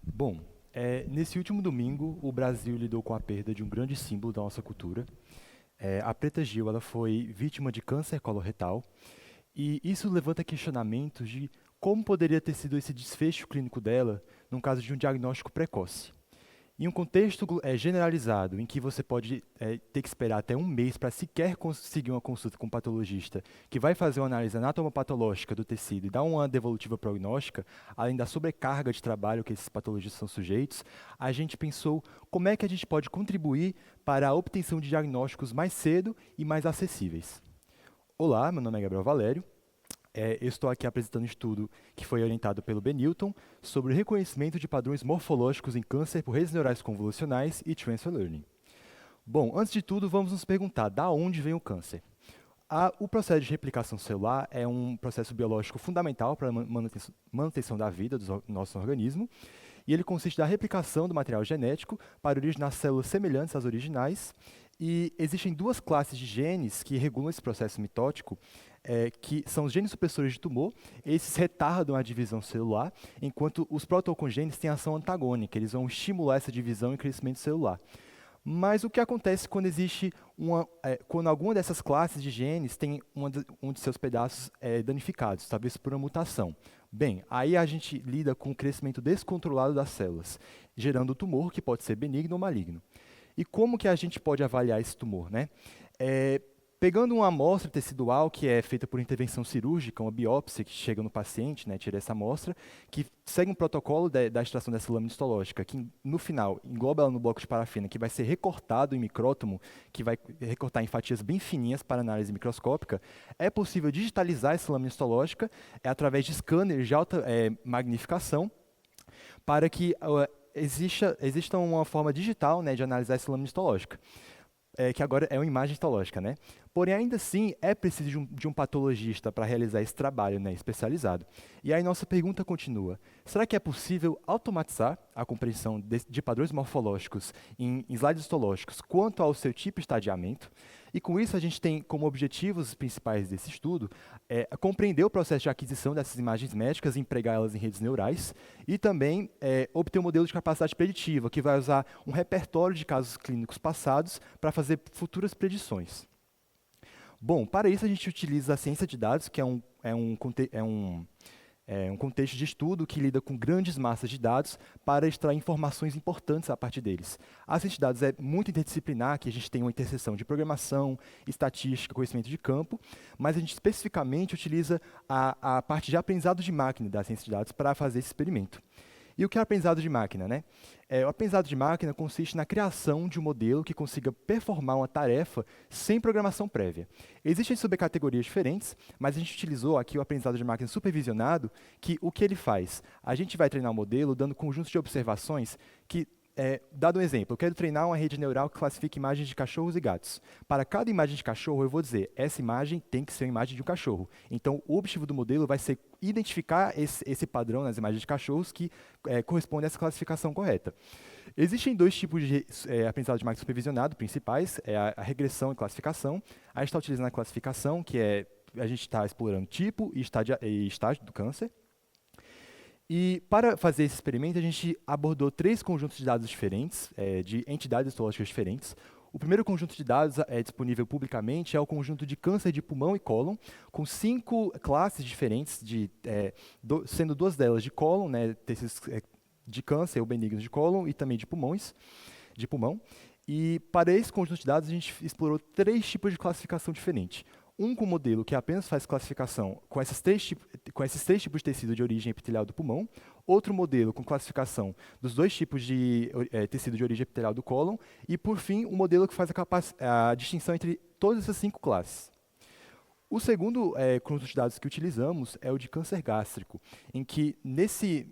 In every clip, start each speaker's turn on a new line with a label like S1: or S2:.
S1: Bom, nesse último domingo, o Brasil lidou com a perda de um grande símbolo da nossa cultura. A Preta Gil, ela foi vítima de câncer coloretal, e isso levanta questionamentos de como poderia ter sido esse desfecho clínico dela no caso de um diagnóstico precoce. Em um contexto generalizado, em que você pode ter que esperar até um mês para sequer conseguir uma consulta com um patologista, que vai fazer uma análise anatomopatológica do tecido e dar uma devolutiva prognóstica, além da sobrecarga de trabalho que esses patologistas são sujeitos, a gente pensou como é que a gente pode contribuir para a obtenção de diagnósticos mais cedo e mais acessíveis. Olá, meu nome é Gabriel Valério. Eu estou aqui apresentando um estudo que foi orientado pelo Benilton sobre o reconhecimento de padrões morfológicos em câncer por redes neurais convolucionais e transfer learning. Bom, antes de tudo, vamos nos perguntar da onde vem o câncer. O processo de replicação celular é um processo biológico fundamental para a manutenção da vida do nosso organismo, e ele consiste da replicação do material genético para originar células semelhantes às originais, e existem duas classes de genes que regulam esse processo mitótico, que são os genes supressores de tumor. Esses retardam a divisão celular, enquanto os protooncogenes têm ação antagônica, eles vão estimular essa divisão e crescimento celular. Mas o que acontece quando existe quando alguma dessas classes de genes tem um de seus pedaços danificados, talvez por uma mutação? Bem, aí a gente lida com o crescimento descontrolado das células, gerando tumor que pode ser benigno ou maligno. E como que a gente pode avaliar esse tumor, né? Pegando uma amostra tecidual que é feita por intervenção cirúrgica, uma biópsia que chega no paciente, né, tira essa amostra, que segue um protocolo da extração dessa lâmina histológica, que no final engloba ela no bloco de parafina, que vai ser recortado em micrótomo, que vai recortar em fatias bem fininhas para análise microscópica. É possível digitalizar essa lâmina histológica através de scanners de alta magnificação, para que exista uma forma digital, né, de analisar essa lâmina histológica, que agora é uma imagem histológica, né? Porém, ainda assim, é preciso de um patologista para realizar esse trabalho, né, especializado. E aí nossa pergunta continua: será que é possível automatizar a compreensão de padrões morfológicos em slides histológicos quanto ao seu tipo e estadiamento? E com isso a gente tem como objetivos principais desse estudo compreender o processo de aquisição dessas imagens médicas e empregá-las em redes neurais, e também obter um modelo de capacidade preditiva, que vai usar um repertório de casos clínicos passados para fazer futuras predições. Bom, para isso a gente utiliza a ciência de dados, que é um contexto de estudo que lida com grandes massas de dados para extrair informações importantes a partir deles. A ciência de dados é muito interdisciplinar, que a gente tem uma interseção de programação, estatística, conhecimento de campo, mas a gente especificamente utiliza a parte de aprendizado de máquina da ciência de dados para fazer esse experimento. E o que é aprendizado de máquina, né? O aprendizado de máquina consiste na criação de um modelo que consiga performar uma tarefa sem programação prévia. Existem subcategorias diferentes, mas a gente utilizou aqui o aprendizado de máquina supervisionado, que o que ele faz? A gente vai treinar o modelo dando conjuntos de observações que dado um exemplo, eu quero treinar uma rede neural que classifique imagens de cachorros e gatos. Para cada imagem de cachorro, eu vou dizer, essa imagem tem que ser uma imagem de um cachorro. Então, o objetivo do modelo vai ser identificar esse padrão nas imagens de cachorros que corresponde a essa classificação correta. Existem dois tipos de aprendizado de máquina supervisionado principais, a regressão e classificação. A gente está utilizando a classificação, que a gente está explorando tipo e estágio do câncer. E para fazer esse experimento, a gente abordou 3 conjuntos de dados diferentes, de entidades histológicas diferentes. O primeiro conjunto de dados disponível publicamente é o conjunto de câncer de pulmão e cólon, com 5 classes diferentes, sendo 2 delas de cólon, né, de câncer ou benignos de cólon, e também de pulmão. E para esse conjunto de dados, a gente explorou 3 tipos de classificação diferentes. Um com modelo que apenas faz classificação com esses três tipos de tecido de origem epitelial do pulmão, outro modelo com classificação dos 2 tipos de tecido de origem epitelial do cólon, e, por fim, um modelo que faz a distinção entre todas essas 5 classes. O segundo conjunto de dados que utilizamos é o de câncer gástrico, em que, nesse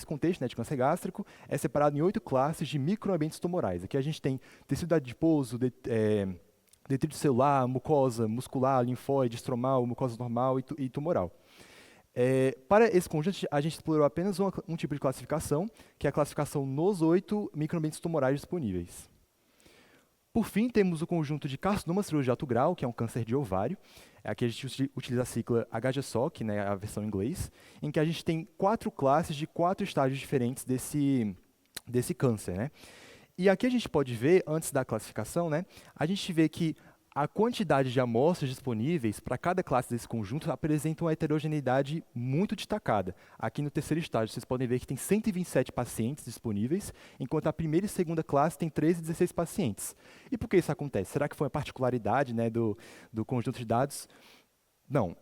S1: contexto, né, de câncer gástrico, é separado em 8 classes de microambientes tumorais. Aqui a gente tem tecido adiposo, detrito celular, mucosa muscular, linfóide, estromal, mucosa normal e tumoral. Para esse conjunto, a gente explorou apenas um tipo de classificação, que é a classificação nos 8 microambientes tumorais disponíveis. Por fim, temos o conjunto de carcinoma cirúrgico de alto grau, que é um câncer de ovário. Aqui a gente utiliza a sigla HGSOC, né, a versão em inglês, em que a gente tem 4 classes de 4 estágios diferentes desse desse câncer, né? E aqui a gente pode ver, antes da classificação, né, a gente vê que a quantidade de amostras disponíveis para cada classe desse conjunto apresenta uma heterogeneidade muito destacada. Aqui no terceiro estágio, vocês podem ver que tem 127 pacientes disponíveis, enquanto a primeira e segunda classe tem 13 e 16 pacientes. E por que isso acontece? Será que foi uma particularidade, né, do conjunto de dados? Não,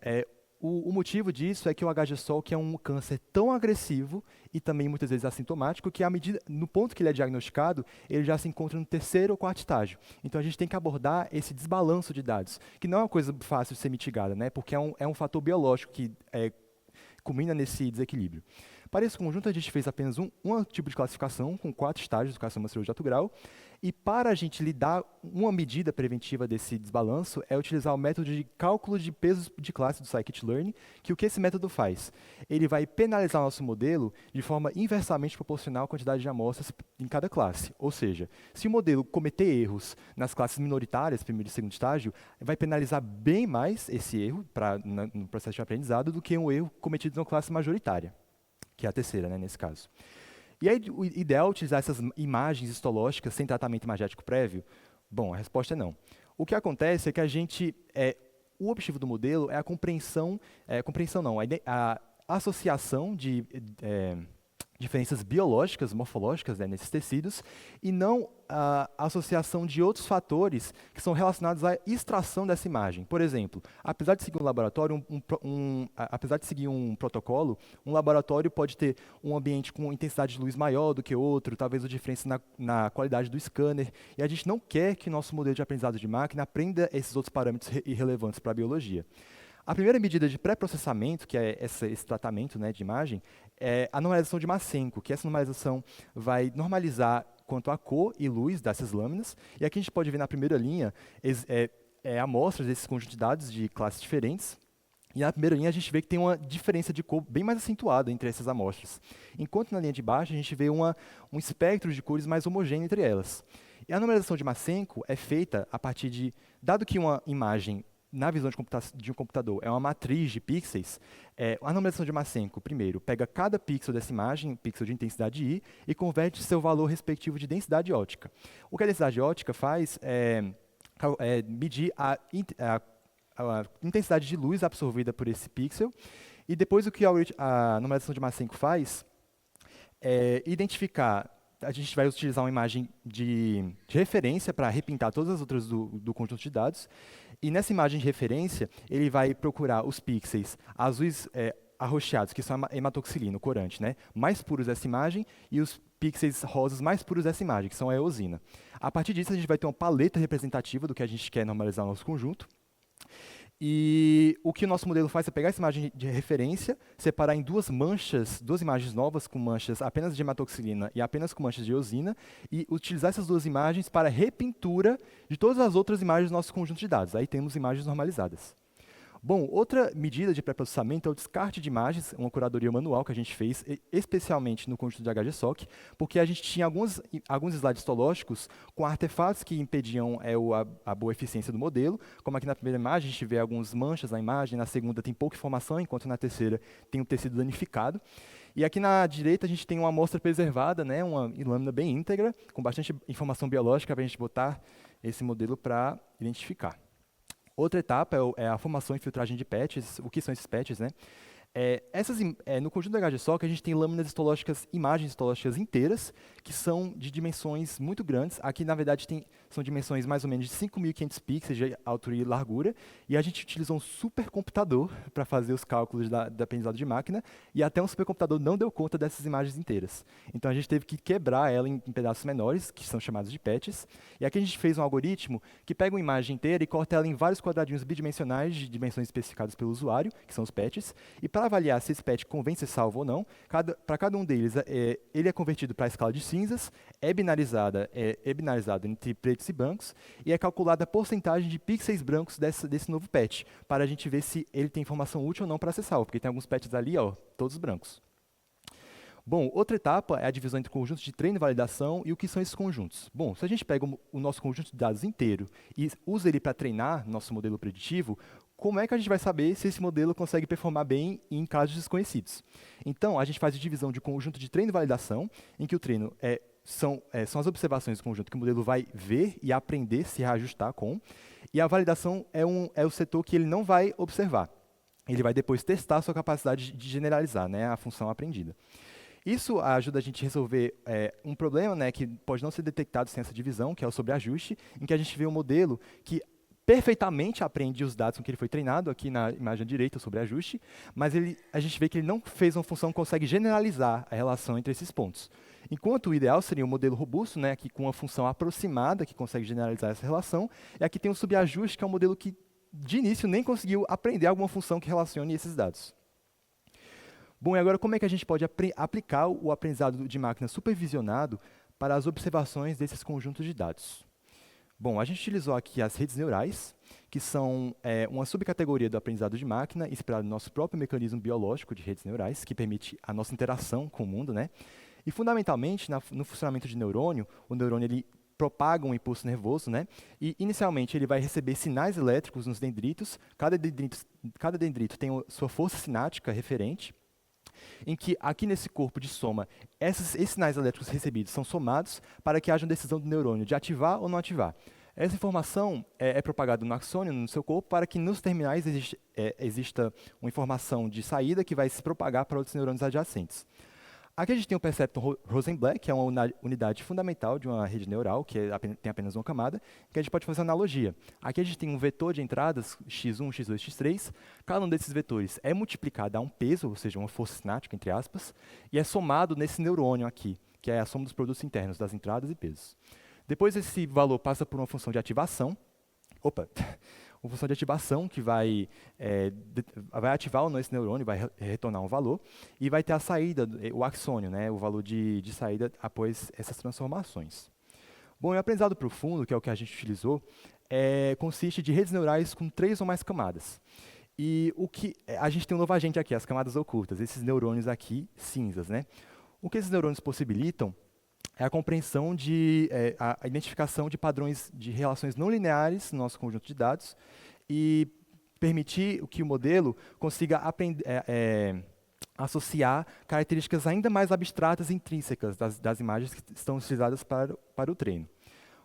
S1: o motivo disso é que o HG-Solc é um câncer tão agressivo e também muitas vezes assintomático que, no ponto que ele é diagnosticado, ele já se encontra no terceiro ou quarto estágio. Então a gente tem que abordar esse desbalanço de dados, que não é uma coisa fácil de ser mitigada, né? Porque é um fator biológico que culmina nesse desequilíbrio. Para esse conjunto, a gente fez apenas um tipo de classificação, com 4 estágios do carcinoma serológico de alto grau, e para a gente lidar, uma medida preventiva desse desbalanço é utilizar o método de cálculo de pesos de classe do scikit-learn, que o que esse método faz? Ele vai penalizar o nosso modelo de forma inversamente proporcional à quantidade de amostras em cada classe. Ou seja, se o modelo cometer erros nas classes minoritárias, primeiro e segundo estágio, vai penalizar bem mais esse erro no processo de aprendizado do que um erro cometido numa classe majoritária, que é a terceira, né, nesse caso. E aí, o ideal é utilizar essas imagens histológicas sem tratamento imagético prévio? Bom, a resposta é não. O que acontece é que o objetivo do modelo é a compreensão não, a associação de diferenças biológicas, morfológicas, né, nesses tecidos, e não a associação de outros fatores que são relacionados à extração dessa imagem. Por exemplo, apesar de seguir um laboratório, apesar de seguir um protocolo, um laboratório pode ter um ambiente com intensidade de luz maior do que outro, talvez uma diferença na qualidade do scanner, e a gente não quer que nosso modelo de aprendizado de máquina aprenda esses outros parâmetros irrelevantes para a biologia. A primeira medida de pré-processamento, que é esse tratamento, né, de imagem, é a normalização de Massenko, que essa normalização vai normalizar quanto à cor e luz dessas lâminas. E aqui a gente pode ver na primeira linha amostras desses conjuntos de dados de classes diferentes. E na primeira linha a gente vê que tem uma diferença de cor bem mais acentuada entre essas amostras. Enquanto na linha de baixo a gente vê um espectro de cores mais homogêneo entre elas. E a normalização de Massenko é feita a partir de, dado que uma imagem na visão de um computador é uma matriz de pixels, a normalização de Massenko, primeiro, pega cada pixel dessa imagem, pixel de intensidade I, e converte seu valor respectivo de densidade óptica. O que a densidade óptica faz é medir a intensidade de luz absorvida por esse pixel, e depois o que a normalização de Massenko faz é identificar. A gente vai utilizar uma imagem de referência para repintar todas as outras do conjunto de dados. E nessa imagem de referência, ele vai procurar os pixels azuis arroxeados, que são a hematoxilina, o corante, né, mais puros dessa imagem, e os pixels rosas mais puros dessa imagem, que são a eosina. A partir disso, a gente vai ter uma paleta representativa do que a gente quer normalizar no nosso conjunto. E o que o nosso modelo faz é pegar essa imagem de referência, separar em duas imagens novas com manchas apenas de hematoxilina e apenas com manchas de eosina, e utilizar essas duas imagens para repintura de todas as outras imagens do nosso conjunto de dados. Aí temos imagens normalizadas. Bom, outra medida de pré-processamento é o descarte de imagens, uma curadoria manual que a gente fez, especialmente no conjunto de HG-Soc, porque a gente tinha alguns slides histológicos com artefatos que impediam a boa eficiência do modelo, como aqui na primeira imagem a gente vê algumas manchas na imagem, na segunda tem pouca informação, enquanto na terceira tem um tecido danificado. E aqui na direita a gente tem uma amostra preservada, né, uma lâmina bem íntegra, com bastante informação biológica para a gente botar esse modelo para identificar. Outra etapa é a formação e filtragem de patches. O que são esses patches, né? No conjunto da HG-Soc, a gente tem lâminas histológicas, imagens histológicas inteiras, que são de dimensões muito grandes. Aqui, na verdade, são dimensões mais ou menos de 5.500 pixels de altura e largura, e a gente utilizou um supercomputador para fazer os cálculos da aprendizado de máquina, e até um supercomputador não deu conta dessas imagens inteiras. Então, a gente teve que quebrar ela em pedaços menores, que são chamados de patches, e aqui a gente fez um algoritmo que pega uma imagem inteira e corta ela em vários quadradinhos bidimensionais de dimensões especificadas pelo usuário, que são os patches, e para avaliar se esse patch convém ser salvo ou não, para cada um deles, ele é convertido para a escala de cinzas, é binarizado entre pretos e brancos, e é calculada a porcentagem de pixels brancos desse novo patch, para a gente ver se ele tem informação útil ou não para ser salvo, porque tem alguns patches ali, ó, todos brancos. Bom, outra etapa é a divisão entre conjuntos de treino e validação, e o que são esses conjuntos? Bom, se a gente pega o nosso conjunto de dados inteiro e usa ele para treinar nosso modelo preditivo, como é que a gente vai saber se esse modelo consegue performar bem em casos desconhecidos? Então, a gente faz a divisão de conjunto de treino e validação, em que o treino é são as observações do conjunto que o modelo vai ver e aprender, se reajustar com, e a validação é o setor que ele não vai observar. Ele vai depois testar a sua capacidade de generalizar, né, a função aprendida. Isso ajuda a gente a resolver um problema, né, que pode não ser detectado sem essa divisão, que é o sobreajuste, em que a gente vê um modelo que perfeitamente aprende os dados com que ele foi treinado, aqui na imagem direita, o sobreajuste, mas a gente vê que ele não fez uma função que consegue generalizar a relação entre esses pontos. Enquanto o ideal seria um modelo robusto, né, aqui com uma função aproximada, que consegue generalizar essa relação, e aqui tem o subajuste, que é um modelo que, de início, nem conseguiu aprender alguma função que relacione esses dados. Bom, e agora como é que a gente pode aplicar o aprendizado de máquina supervisionado para as observações desses conjuntos de dados? Bom, a gente utilizou aqui as redes neurais, que são uma subcategoria do aprendizado de máquina, inspirado no nosso próprio mecanismo biológico de redes neurais, que permite a nossa interação com o mundo, né? E, fundamentalmente, no funcionamento de neurônio, o neurônio ele propaga um impulso nervoso, né? E, inicialmente, ele vai receber sinais elétricos nos dendritos. Cada dendrito tem sua força sináptica referente, em que, aqui nesse corpo de soma, esses sinais elétricos recebidos são somados para que haja uma decisão do neurônio de ativar ou não ativar. Essa informação é propagada no axônio, no seu corpo, para que nos terminais exista uma informação de saída que vai se propagar para outros neurônios adjacentes. Aqui a gente tem o perceptron Rosenblatt, que é uma unidade fundamental de uma rede neural, que tem apenas uma camada, que a gente pode fazer uma analogia. Aqui a gente tem um vetor de entradas, x1, x2, x3. Cada um desses vetores é multiplicado a um peso, ou seja, uma força cinética, entre aspas, e é somado nesse neurônio aqui, que é a soma dos produtos internos das entradas e pesos. Depois esse valor passa por uma função de ativação. Uma função de ativação que vai ativar ou não esse neurônio, vai retornar um valor, e vai ter a saída, o axônio, né, o valor de saída após essas transformações. Bom, e o aprendizado profundo, que é o que a gente utilizou, consiste de redes neurais com 3 ou mais camadas. E a gente tem um novo agente aqui, as camadas ocultas, esses neurônios aqui cinzas, né? O que esses neurônios possibilitam é a compreensão a identificação de padrões de relações não lineares no nosso conjunto de dados e permitir que o modelo consiga associar características ainda mais abstratas e intrínsecas das imagens que estão utilizadas para o treino.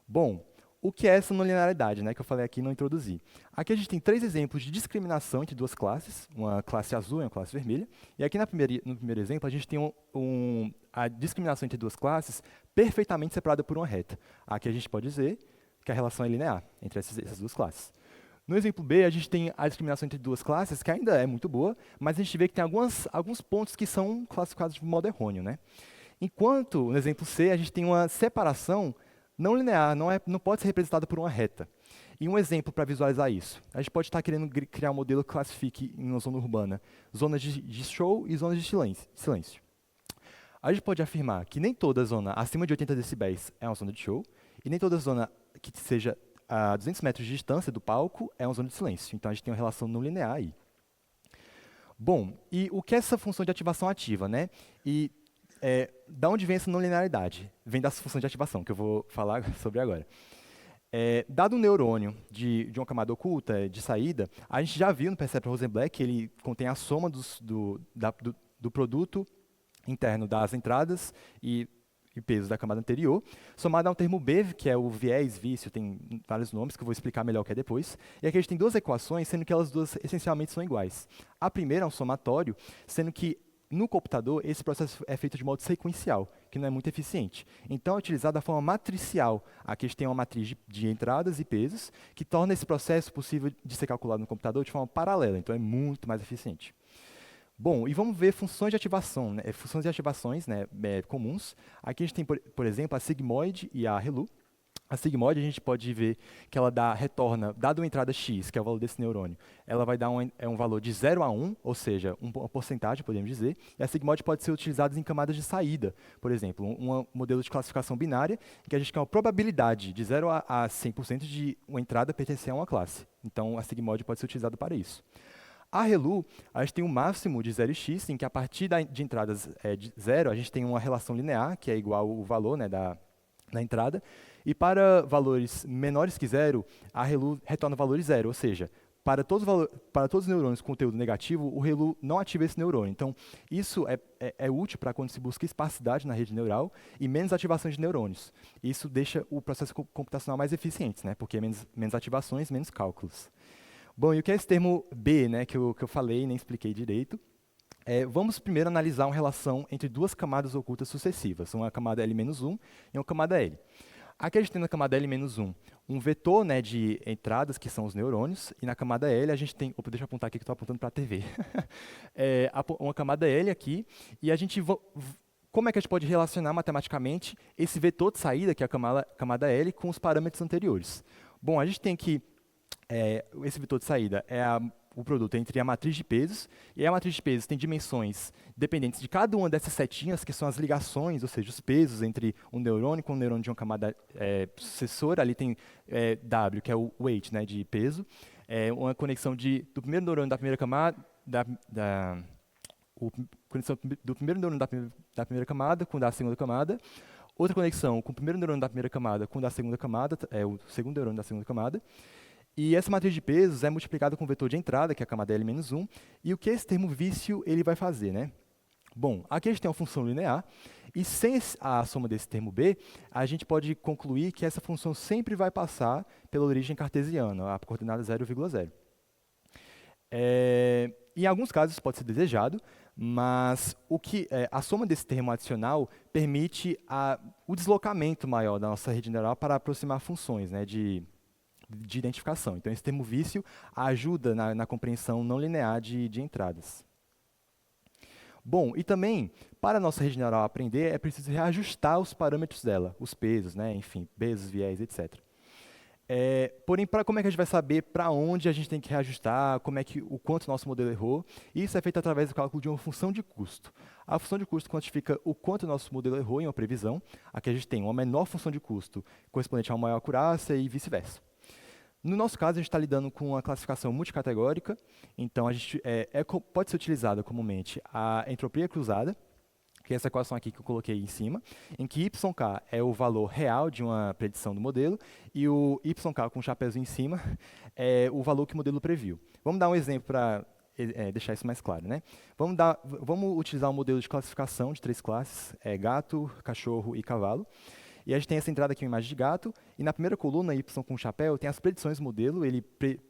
S1: Bom, o que é essa não linearidade, né, que eu falei aqui e não introduzi? Aqui a gente tem 3 exemplos de discriminação entre 2 classes, uma classe azul e uma classe vermelha. E aqui no primeiro exemplo a gente tem a discriminação entre 2 classes perfeitamente separada por uma reta. Aqui a gente pode dizer que a relação é linear entre essas 2 classes. No exemplo B, a gente tem a discriminação entre 2 classes, que ainda é muito boa, mas a gente vê que tem alguns pontos que são classificados de modo errôneo, né? Enquanto, no exemplo C, a gente tem uma separação não linear, não pode ser representada por uma reta. E um exemplo para visualizar isso. A gente pode estar querendo criar um modelo que classifique em uma zona urbana zonas de show e zonas de silêncio. A gente pode afirmar que nem toda zona acima de 80 decibéis é uma zona de show, e nem toda zona que seja a 200 metros de distância do palco é uma zona de silêncio. Então a gente tem uma relação não linear aí. Bom, e o que é essa função de ativação ativa, né? E da onde vem essa não linearidade? Vem das funções de ativação, que eu vou falar sobre agora. Dado um neurônio de uma camada oculta, de saída, a gente já viu no perceptron Rosenblatt que ele contém a soma do produto interno das entradas e pesos da camada anterior, somado a um termo B, que é o viés, vício, tem vários nomes que eu vou explicar melhor que é depois. E aqui a gente tem 2 equações, sendo que elas duas essencialmente são iguais. A primeira é um somatório, sendo que no computador, esse processo é feito de modo sequencial, que não é muito eficiente. Então, é utilizado da forma matricial. Aqui a gente tem uma matriz de entradas e pesos, que torna esse processo possível de ser calculado no computador de forma paralela. Então, é muito mais eficiente. Bom, e vamos ver funções de ativação, né? Funções de ativações, né, comuns. Aqui a gente tem, por exemplo, a sigmoide e a ReLU. A sigmoide a gente pode ver que ela retorna, dado uma entrada x, que é o valor desse neurônio, ela vai dar um valor de 0 a 1, ou seja, uma porcentagem, podemos dizer, e a sigmoide pode ser utilizada em camadas de saída, por exemplo, um modelo de classificação binária, em que a gente tem uma probabilidade de 0 a 100% de uma entrada pertencer a uma classe. Então, a sigmoide pode ser utilizada para isso. A ReLU, a gente tem um máximo de 0x, em que a partir de entradas de 0, a gente tem uma relação linear, que é igual o valor, né, da entrada, e para valores menores que 0, a ReLU retorna valores 0, ou seja, para todos os neurônios com conteúdo negativo, o ReLU não ativa esse neurônio. Então, isso é útil para quando se busca espacidade na rede neural e menos ativações de neurônios. Isso deixa o processo computacional mais eficiente, né? Porque menos ativações, menos cálculos. Bom, e o que é esse termo B, né, que eu falei e nem expliquei direito? Vamos primeiro analisar uma relação entre duas camadas ocultas sucessivas, uma camada L-1 e uma camada L. Aqui a gente tem na camada L-1 um vetor, né, de entradas, que são os neurônios, e na camada L a gente tem... Opa, deixa eu apontar aqui que estou apontando para a TV. Uma camada L aqui, e a gente... Como é que a gente pode relacionar matematicamente esse vetor de saída, que é a camada L, com os parâmetros anteriores? Bom, a gente tem que... esse vetor de saída é o produto entre a matriz de pesos, e a matriz de pesos tem dimensões dependentes de cada uma dessas setinhas, que são as ligações, ou seja, os pesos entre um neurônio com um neurônio de uma camada sucessora. Ali tem W, que é o weight, né, de peso, uma conexão do primeiro neurônio da primeira camada, conexão do primeiro neurônio da primeira camada com o da segunda camada, outra conexão com o primeiro neurônio da primeira camada com o da segunda camada, o segundo neurônio da segunda camada. E essa matriz de pesos é multiplicada com o vetor de entrada, que é a camada L-1, e o que esse termo vício ele vai fazer, né? Bom, aqui a gente tem uma função linear, e sem a soma desse termo B, a gente pode concluir que essa função sempre vai passar pela origem cartesiana, a coordenada 0,0. Em alguns casos isso pode ser desejado, mas a soma desse termo adicional permite o deslocamento maior da nossa rede neural para aproximar funções, né, de identificação. Então, esse termo vício ajuda na compreensão não linear de entradas. Bom, e também, para a nossa rede neural aprender, é preciso reajustar os parâmetros dela, os pesos, né, enfim, pesos, viés, etc. Porém, como é que a gente vai saber para onde a gente tem que reajustar, o quanto o nosso modelo errou? Isso é feito através do cálculo de uma função de custo. A função de custo quantifica o quanto o nosso modelo errou em uma previsão. Aqui a gente tem uma menor função de custo correspondente a uma maior acurácia e vice-versa. No nosso caso, a gente está lidando com uma classificação multicategórica, então pode ser utilizada comumente a entropia cruzada, que é essa equação aqui que eu coloquei em cima, em que YK é o valor real de uma predição do modelo, e o YK com o chapéuzinho em cima é o valor que o modelo previu. Vamos dar um exemplo para deixar isso mais claro, né? Vamos utilizar um modelo de classificação de 3 classes, gato, cachorro e cavalo. E a gente tem essa entrada aqui, uma imagem de gato, e na primeira coluna, Y com chapéu, tem as predições do modelo, ele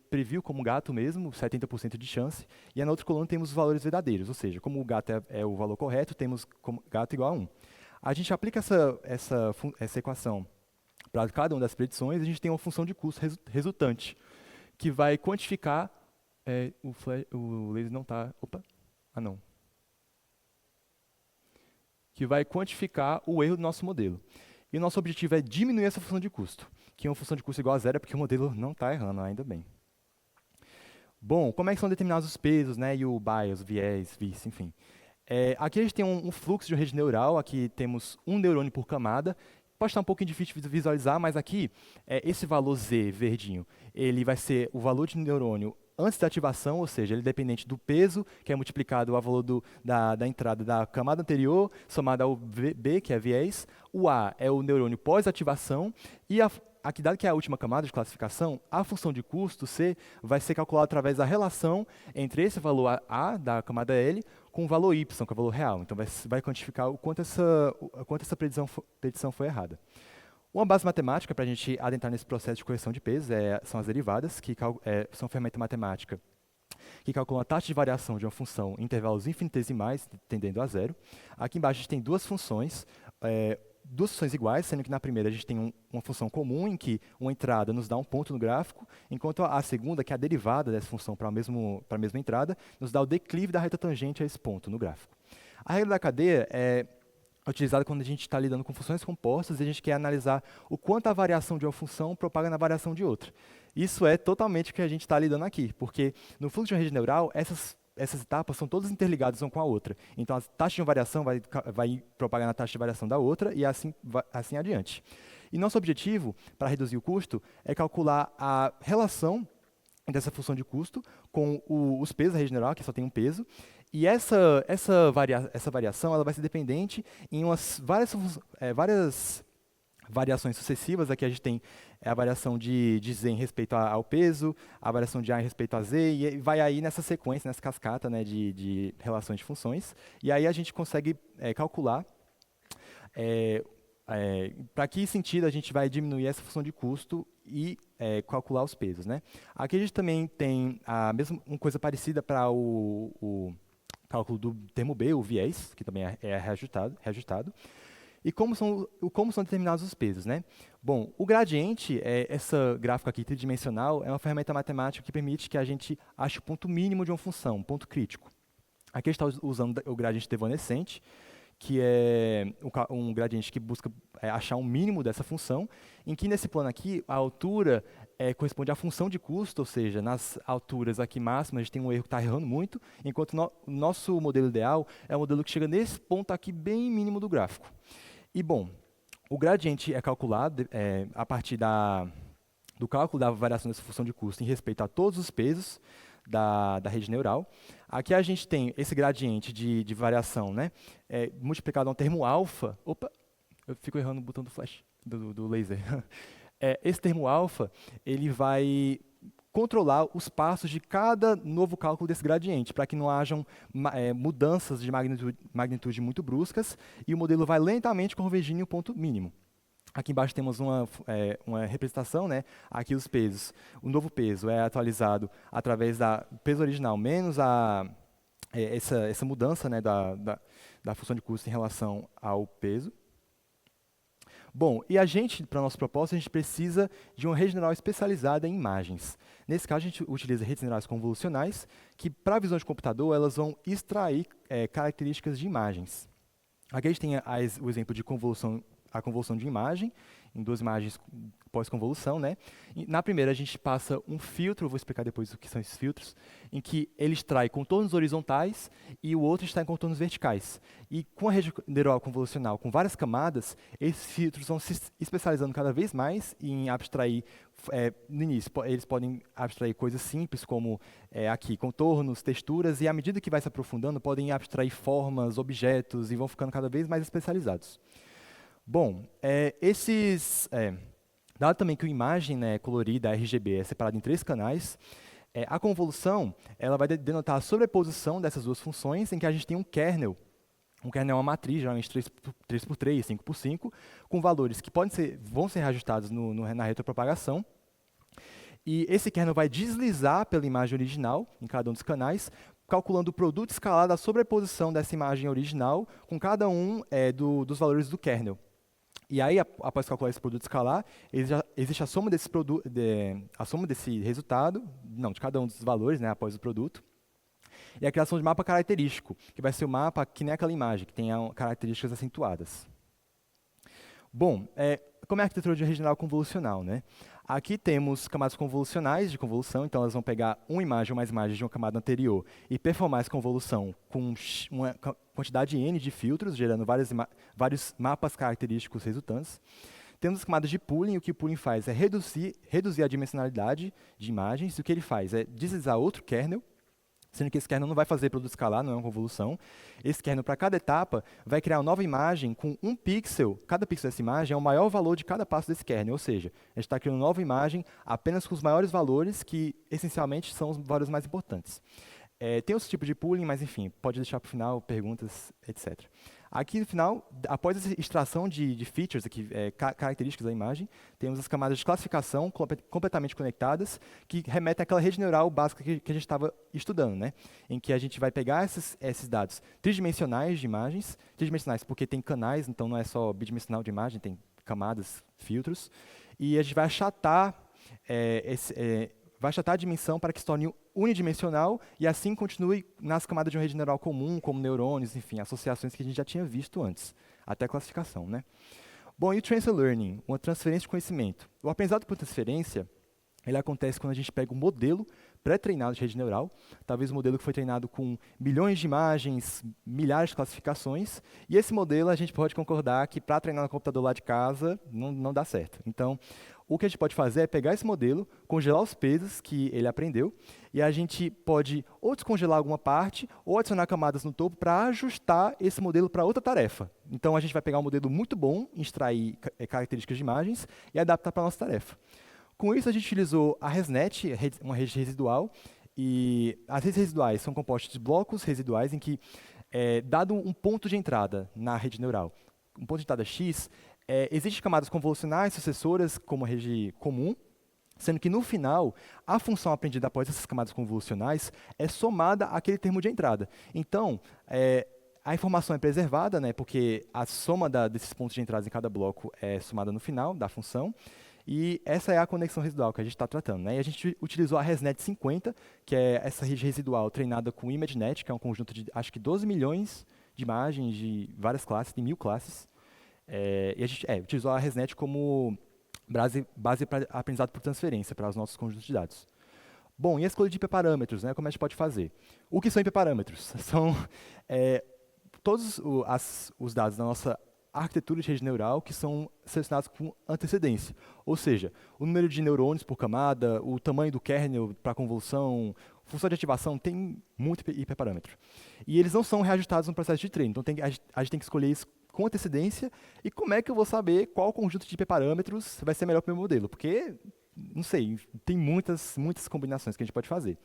S1: previu como gato mesmo, 70% de chance, e na outra coluna temos os valores verdadeiros, ou seja, como o gato é o valor correto, temos como gato igual a 1. A gente aplica essa equação para cada uma das predições, e a gente tem uma função de custo resultante, que vai quantificar... o laser não está... Opa! Ah, não. Que vai quantificar o erro do nosso modelo. E o nosso objetivo é diminuir essa função de custo, que é uma função de custo igual a zero, porque o modelo não está errando, ainda bem. Bom, como é que são determinados os pesos, né, e o bias, viés, vice, enfim. Aqui a gente tem um fluxo de uma rede neural, aqui temos um neurônio por camada. Pode estar um pouquinho difícil de visualizar, mas aqui, esse valor Z, verdinho, ele vai ser o valor de neurônio antes da ativação, ou seja, ele é dependente do peso, que é multiplicado ao valor da entrada da camada anterior, somado ao B, que é viés. O A é o neurônio pós-ativação, e aqui, dado que é a última camada de classificação, a função de custo, C, vai ser calculada através da relação entre esse valor A, da camada L, com o valor Y, que é o valor real. Então, vai quantificar o quanto essa predição foi errada. Uma base matemática para a gente adentrar nesse processo de correção de pesos são as derivadas, que são uma ferramenta matemática que calcula a taxa de variação de uma função em intervalos infinitesimais, tendendo a zero. Aqui embaixo a gente tem duas funções iguais, sendo que na primeira a gente tem uma função comum, em que uma entrada nos dá um ponto no gráfico, enquanto a segunda, que é a derivada dessa função para a mesma entrada, nos dá o declive da reta tangente a esse ponto no gráfico. A regra da cadeia é utilizada quando a gente está lidando com funções compostas e a gente quer analisar o quanto a variação de uma função propaga na variação de outra. Isso é totalmente o que a gente está lidando aqui, porque no fluxo de uma rede neural, essas etapas são todas interligadas uma com a outra. Então, a taxa de uma variação vai propagar na taxa de variação da outra e assim adiante. E nosso objetivo, para reduzir o custo, é calcular a relação dessa função de custo com os pesos da rede neural, que só tem um peso. E essa variação ela vai ser dependente em várias variações sucessivas. Aqui a gente tem a variação de Z em respeito ao peso, a variação de A em respeito a Z, e vai aí nessa sequência, nessa cascata, né, de relações de funções. E aí a gente consegue calcular para que sentido a gente vai diminuir essa função de custo e calcular os pesos, né? Aqui a gente também tem uma coisa parecida para o cálculo do termo B, o viés, que também é reajustado. E como são determinados os pesos, né? Bom, o gradiente, essa gráfica aqui tridimensional, é uma ferramenta matemática que permite que a gente ache o ponto mínimo de uma função, um ponto crítico. Aqui a gente está usando o gradiente evanescente, que é um gradiente que busca achar um mínimo dessa função, em que nesse plano aqui, a altura corresponde à função de custo, ou seja, nas alturas aqui máximas a gente tem um erro que está errando muito, enquanto o nosso modelo ideal é um modelo que chega nesse ponto aqui bem mínimo do gráfico. E, bom, o gradiente é calculado a partir do cálculo da variação dessa função de custo em respeito a todos os pesos da rede neural. Aqui a gente tem esse gradiente de variação, né, multiplicado ao termo alfa. Opa, eu fico errando o botão do flash, do laser. Esse termo alfa, ele vai controlar os passos de cada novo cálculo desse gradiente, para que não hajam mudanças de magnitude muito bruscas, e o modelo vai lentamente convergindo em um ponto mínimo. Aqui embaixo temos uma representação, né? Aqui os pesos. O novo peso é atualizado através do peso original menos essa mudança, né, da função de custo em relação ao peso. Bom, e para a nossa proposta, a gente precisa de uma rede neural especializada em imagens. Nesse caso, a gente utiliza redes neurais convolucionais, que, para a visão de computador, elas vão extrair características de imagens. Aqui a gente tem o exemplo de a convolução de imagem, em duas imagens pós-convolução, né? E na primeira, a gente passa um filtro, vou explicar depois o que são esses filtros, em que ele extrai contornos horizontais e o outro está em contornos verticais. E com a rede neural convolucional, com várias camadas, esses filtros vão se especializando cada vez mais em abstrair, no início, eles podem abstrair coisas simples, como aqui, contornos, texturas, e à medida que vai se aprofundando, podem abstrair formas, objetos, e vão ficando cada vez mais especializados. Bom, dado também que a imagem, né, colorida, RGB, é separada em 3 canais, a convolução ela vai denotar a sobreposição dessas duas funções, em que a gente tem um kernel. Um kernel é uma matriz, geralmente 3x3, 5x5, com valores que vão ser reajustados na retropropagação. E esse kernel vai deslizar pela imagem original, em cada um dos canais, calculando o produto escalar da sobreposição dessa imagem original com cada um dos valores do kernel. E aí, após calcular esse produto escalar, existe a soma desse resultado, de cada um dos valores, né, após o produto, e a criação de mapa característico, que vai ser o mapa que nem aquela imagem, que tem características acentuadas. Bom, como é a arquitetura de rede neural convolucional, né? Aqui temos camadas convolucionais de convolução, então elas vão pegar uma imagem ou mais imagens de uma camada anterior e performar essa convolução com uma quantidade N de filtros, gerando vários mapas característicos resultantes. Temos as camadas de pooling, o que o pooling faz é reduzir a dimensionalidade de imagens, e o que ele faz é deslizar outro kernel, sendo que esse kernel não vai fazer produto escalar, não é uma convolução. Esse kernel, para cada etapa, vai criar uma nova imagem com um pixel. Cada pixel dessa imagem é o maior valor de cada passo desse kernel, ou seja, a gente está criando uma nova imagem apenas com os maiores valores, que essencialmente são os valores mais importantes. Tem outros tipos de pooling, mas enfim, pode deixar para o final perguntas, etc. Aqui no final, após essa extração de features, aqui, características da imagem, temos as camadas de classificação completamente conectadas, que remetem àquela rede neural básica que a gente estava estudando, né? Em que a gente vai pegar esses dados tridimensionais de imagens, tridimensionais porque tem canais, então não é só bidimensional de imagem, tem camadas, filtros, e a gente vai achatar a dimensão para que se torne unidimensional e assim continue nas camadas de uma rede neural comum, como neurônios, enfim, associações que a gente já tinha visto antes, até a classificação, né? Bom, e o transfer learning, uma transferência de conhecimento. O aprendizado por transferência, ele acontece quando a gente pega um modelo pré-treinado de rede neural, talvez um modelo que foi treinado com milhões de imagens, milhares de classificações, e esse modelo a gente pode concordar que para treinar no computador lá de casa não dá certo. Então, O que a gente pode fazer é pegar esse modelo, congelar os pesos que ele aprendeu, e a gente pode ou descongelar alguma parte, ou adicionar camadas no topo para ajustar esse modelo para outra tarefa. Então, a gente vai pegar um modelo muito bom em extrair características de imagens e adaptar para a nossa tarefa. Com isso, a gente utilizou a ResNet, uma rede residual, e as redes residuais são compostas de blocos residuais em que, dado um ponto de entrada na rede neural, um ponto de entrada X, existem camadas convolucionais sucessoras como a rede comum, sendo que no final, a função aprendida após essas camadas convolucionais é somada àquele termo de entrada. Então, a informação é preservada, né, porque a soma desses pontos de entrada em cada bloco é somada no final da função, e essa é a conexão residual que a gente está tratando, né? E a gente utilizou a ResNet 50, que é essa rede residual treinada com o ImageNet, que é um conjunto de, acho que 12 milhões de imagens de várias classes, tem 1000 classes. E a gente utilizou a ResNet como base para aprendizado por transferência para os nossos conjuntos de dados. Bom, e a escolha de hiperparâmetros, né? Como a gente pode fazer? O que são hiperparâmetros? São todos os dados da nossa arquitetura de rede neural que são selecionados com antecedência. Ou seja, o número de neurônios por camada, o tamanho do kernel para convolução, função de ativação, tem muito hiperparâmetro. E eles não são reajustados no processo de treino, então a gente tem que escolher isso com antecedência. E como é que eu vou saber qual conjunto de hiperparâmetros vai ser melhor para o meu modelo? Porque, não sei, tem muitas combinações que a gente pode fazer.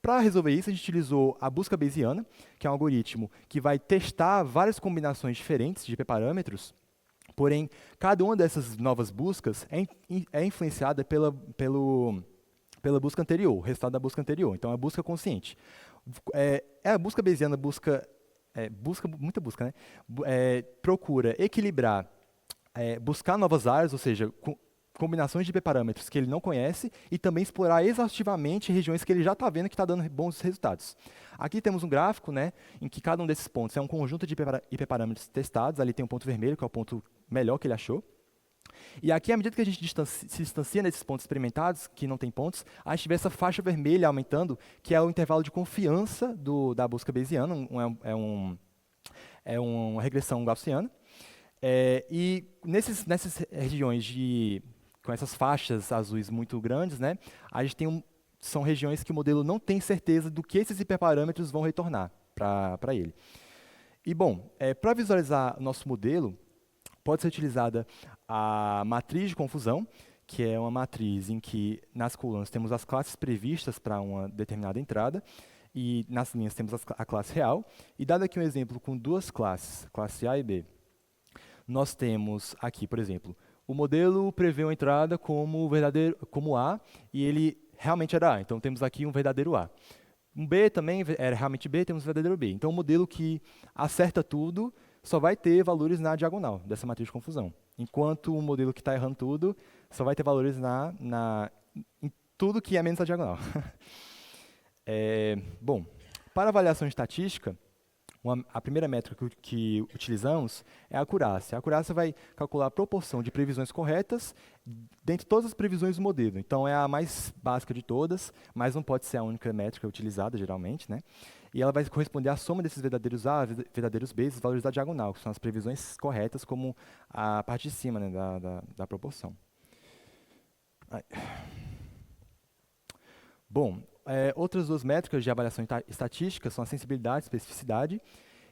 S1: Para resolver isso, a gente utilizou a busca bayesiana, que é um algoritmo que vai testar várias combinações diferentes de hiperparâmetros, porém, cada uma dessas novas buscas é influenciada pela busca anterior, o resultado da busca anterior. Então, é a busca consciente. A busca bayesiana muita busca, né? Procura equilibrar, buscar novas áreas, ou seja, combinações de hiperparâmetros que ele não conhece e também explorar exaustivamente regiões que ele já está vendo que está dando bons resultados. Aqui temos um gráfico, né, em que cada um desses pontos é um conjunto de hiperparâmetros testados. Ali tem um ponto vermelho, que é o ponto melhor que ele achou. E aqui, à medida que a gente se distancia desses pontos experimentados, que não tem pontos, a gente vê essa faixa vermelha aumentando, que é o intervalo de confiança da busca bayesiana, é uma regressão gaussiana. E nessas regiões com essas faixas azuis muito grandes, né, a gente são regiões que o modelo não tem certeza do que esses hiperparâmetros vão retornar para ele. E, bom, para visualizar nosso modelo, pode ser utilizada a matriz de confusão, que é uma matriz em que nas colunas temos as classes previstas para uma determinada entrada, e nas linhas temos a classe real. E dado aqui um exemplo com duas classes, classe A e B, nós temos aqui, por exemplo, o modelo prevê uma entrada como A, e ele realmente era A. Então, temos aqui um verdadeiro A. Um B também era realmente B, temos um verdadeiro B. Então, o modelo que acerta tudo só vai ter valores na diagonal dessa matriz de confusão. Enquanto o modelo que está errando tudo só vai ter valores em tudo que é menos a diagonal. Bom, para avaliação estatística, a primeira métrica que utilizamos é a acurácia. A acurácia vai calcular a proporção de previsões corretas dentre todas as previsões do modelo. Então, é a mais básica de todas, mas não pode ser a única métrica utilizada, geralmente, né? E ela vai corresponder à soma desses verdadeiros A, verdadeiros B, esses valores da diagonal, que são as previsões corretas, como a parte de cima, né, da proporção. Bom, outras duas métricas de avaliação estatística são a sensibilidade e especificidade.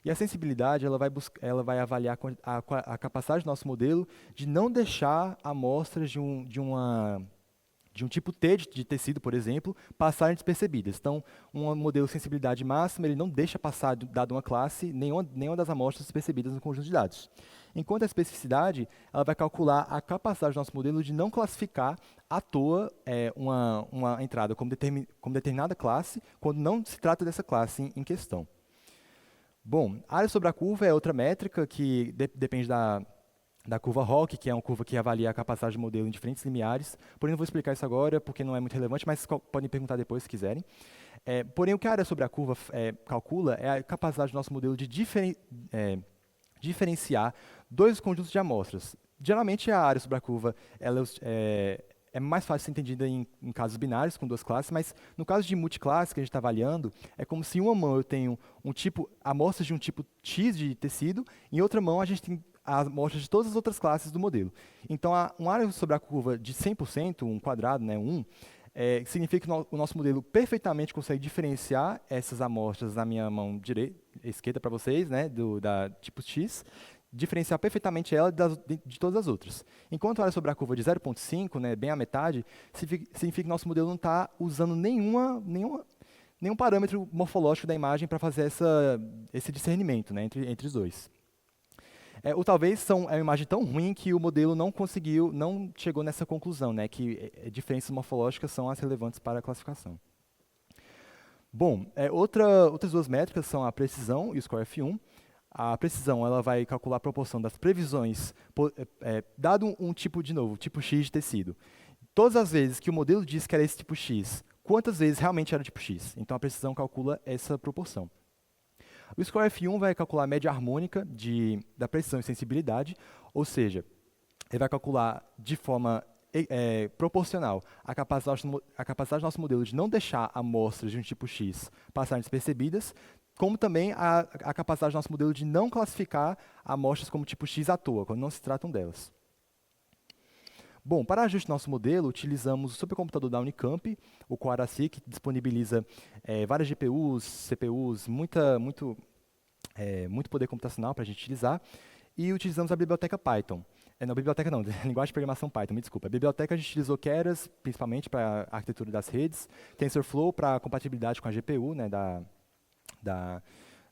S1: E a sensibilidade ela vai avaliar a capacidade do nosso modelo de não deixar amostras de um tipo T de tecido, por exemplo, passarem despercebidas. Então, um modelo de sensibilidade máxima ele não deixa passar, dada uma classe, nenhuma das amostras despercebidas no conjunto de dados. Enquanto a especificidade ela vai calcular a capacidade do nosso modelo de não classificar à toa uma entrada como determinada classe, quando não se trata dessa classe em questão. Bom, a área sobre a curva é outra métrica que depende da curva ROC, que é uma curva que avalia a capacidade do modelo em diferentes limiares. Porém, não vou explicar isso agora, porque não é muito relevante, mas podem perguntar depois se quiserem. Porém, o que a área sobre a curva calcula é a capacidade do nosso modelo de diferenciar dois conjuntos de amostras. Geralmente, a área sobre a curva ela é mais fácil de ser entendida em casos binários, com duas classes, mas no caso de multiclasse que a gente está avaliando, é como se em uma mão eu tenho amostras de um tipo X de tecido, em outra mão a gente tem as amostras de todas as outras classes do modelo. Então, uma área sobre a curva de 100%, um quadrado, né, 1, significa que o nosso modelo perfeitamente consegue diferenciar essas amostras na minha mão esquerda para vocês, né, da tipo X, diferenciar perfeitamente ela de todas as outras. Enquanto a área sobre a curva de 0,5, né, bem a metade, significa que nosso modelo não está usando nenhum parâmetro morfológico da imagem para fazer esse discernimento, né, entre os dois. Ou talvez é uma imagem tão ruim que o modelo não chegou nessa conclusão, né, que diferenças morfológicas são as relevantes para a classificação. Bom, outras duas métricas são a precisão e o score F1. A precisão ela vai calcular a proporção das previsões, dado um tipo, de novo, tipo X de tecido. Todas as vezes que o modelo diz que era esse tipo X, quantas vezes realmente era tipo X? Então, a precisão calcula essa proporção. O score F1 vai calcular a média harmônica da precisão e sensibilidade, ou seja, ele vai calcular de forma proporcional a capacidade do nosso modelo de não deixar amostras de um tipo X passarem despercebidas, como também a capacidade do nosso modelo de não classificar amostras como tipo X à toa, quando não se tratam delas. Bom, para ajuste do nosso modelo, utilizamos o supercomputador da Unicamp, o Coaraci, que disponibiliza várias GPUs, CPUs, muito poder computacional para a gente utilizar, e utilizamos a biblioteca Python. Não, biblioteca não, linguagem de programação Python, me desculpa. A biblioteca a gente utilizou Keras, principalmente para a arquitetura das redes, TensorFlow para compatibilidade com a GPU, né,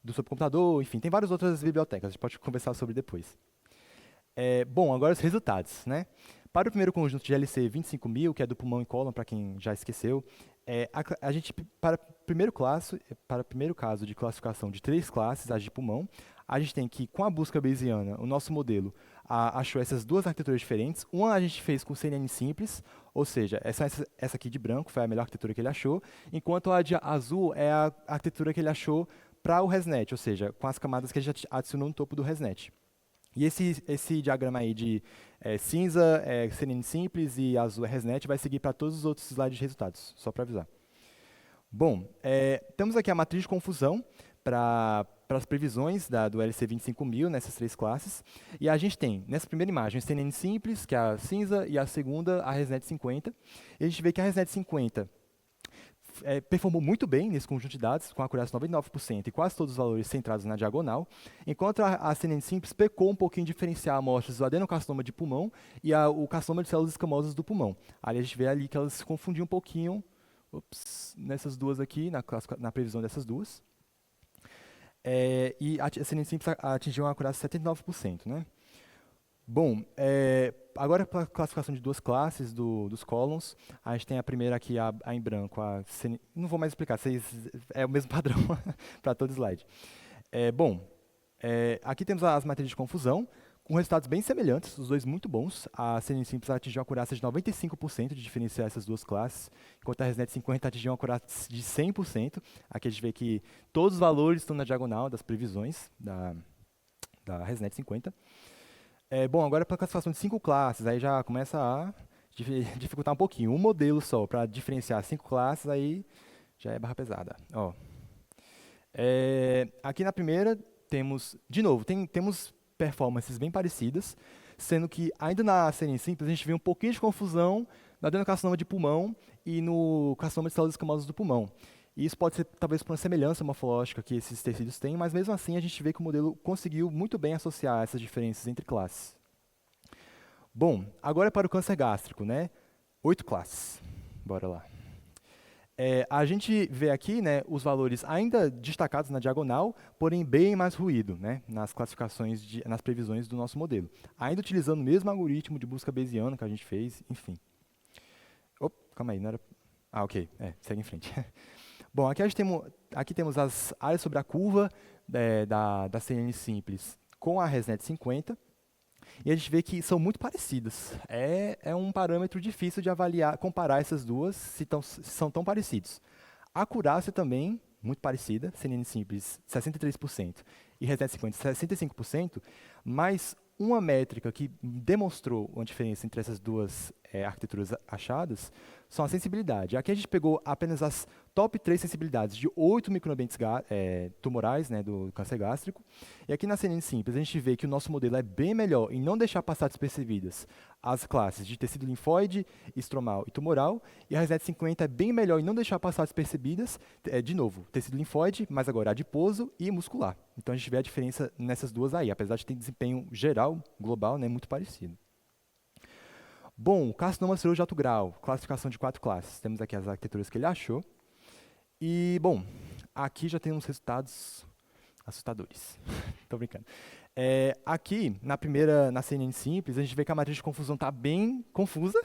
S1: do supercomputador, enfim, tem várias outras bibliotecas, a gente pode conversar sobre depois. Bom, agora os resultados, né? Para o primeiro conjunto de LC 25.000, que é do pulmão e cólon, para quem já esqueceu, a gente, para o primeiro caso de classificação de 3 classes, as de pulmão, a gente tem que, com a busca bayesiana, o nosso modelo achou essas duas arquiteturas diferentes. Uma a gente fez com CNN simples, ou seja, essa aqui de branco foi a melhor arquitetura que ele achou, enquanto a de azul é a arquitetura que ele achou para o ResNet, ou seja, com as camadas que a gente adicionou no topo do ResNet. E esse diagrama aí de cinza é CNN simples e azul é ResNet vai seguir para todos os outros slides de resultados, só para avisar. Bom, temos aqui a matriz de confusão para as previsões do LC 25.000 nessas 3 classes. E a gente tem, nessa primeira imagem, o CNN simples, que é a cinza, e a segunda, a ResNet 50. E a gente vê que a ResNet 50 performou muito bem nesse conjunto de dados, com a acurácia de 99% e quase todos os valores centrados na diagonal, enquanto a CNN simples pecou um pouquinho em diferenciar amostras do adenocarcinoma de pulmão e o carcinoma de células escamosas do pulmão. Ali a gente vê ali que elas se confundiam um pouquinho nessas duas aqui, na previsão dessas duas. E a CNN simples atingiu uma acurácia de 79%, né? Bom, agora para a classificação de duas classes dos columns, a gente tem a primeira aqui, a em branco, não vou mais explicar, é o mesmo padrão para todo slide. Aqui temos as matrizes de confusão, com resultados bem semelhantes, os dois muito bons. A CNN simples atingiu uma acurácia de 95% de diferenciar essas duas classes, enquanto a ResNet 50 atingiu uma acurácia de 100%. Aqui a gente vê que todos os valores estão na diagonal das previsões da ResNet 50. Agora para a classificação de 5 classes, aí já começa a dificultar um pouquinho. Um modelo só para diferenciar 5 classes, aí já é barra pesada. Aqui na primeira, temos performances bem parecidas, sendo que ainda na CNN simples a gente vê um pouquinho de confusão no adenocarcinoma de pulmão e no carcinoma de células escamosas do pulmão. E isso pode ser talvez por uma semelhança morfológica que esses tecidos têm, mas mesmo assim a gente vê que o modelo conseguiu muito bem associar essas diferenças entre classes. Bom, agora para o câncer gástrico, né? 8 classes. Bora lá. A gente vê aqui, né, os valores ainda destacados na diagonal, porém bem mais ruído, né, nas classificações, nas previsões do nosso modelo. Ainda utilizando o mesmo algoritmo de busca bayesiana que a gente fez, enfim. Calma aí, não era... Ok, segue em frente. Bom, aqui temos as áreas sobre a curva da CNN simples com a ResNet 50, e a gente vê que são muito parecidas. É um parâmetro difícil de avaliar, comparar essas duas, se são tão parecidos. A acurácia também, muito parecida, CNN simples 63% e ResNet 50 65%, mas uma métrica que demonstrou uma diferença entre essas duas arquiteturas achadas são a sensibilidade. Aqui a gente pegou apenas as top 3 sensibilidades de 8 microambientes tumorais, né, do câncer gástrico. E aqui na CNN Simples, a gente vê que o nosso modelo é bem melhor em não deixar passar despercebidas as classes de tecido linfóide, estromal e tumoral. E a RESNET 50 é bem melhor em não deixar passar despercebidas, de novo, tecido linfóide, mas agora adiposo e muscular. Então a gente vê a diferença nessas duas aí, apesar de ter desempenho geral, global, né, muito parecido. Bom, carcinoma cirúrgico de alto grau, classificação de 4 classes. Temos aqui as arquiteturas que ele achou. E, bom, aqui já tem uns resultados assustadores. Estou brincando. Aqui, na CNN Simples, a gente vê que a matriz de confusão está bem confusa.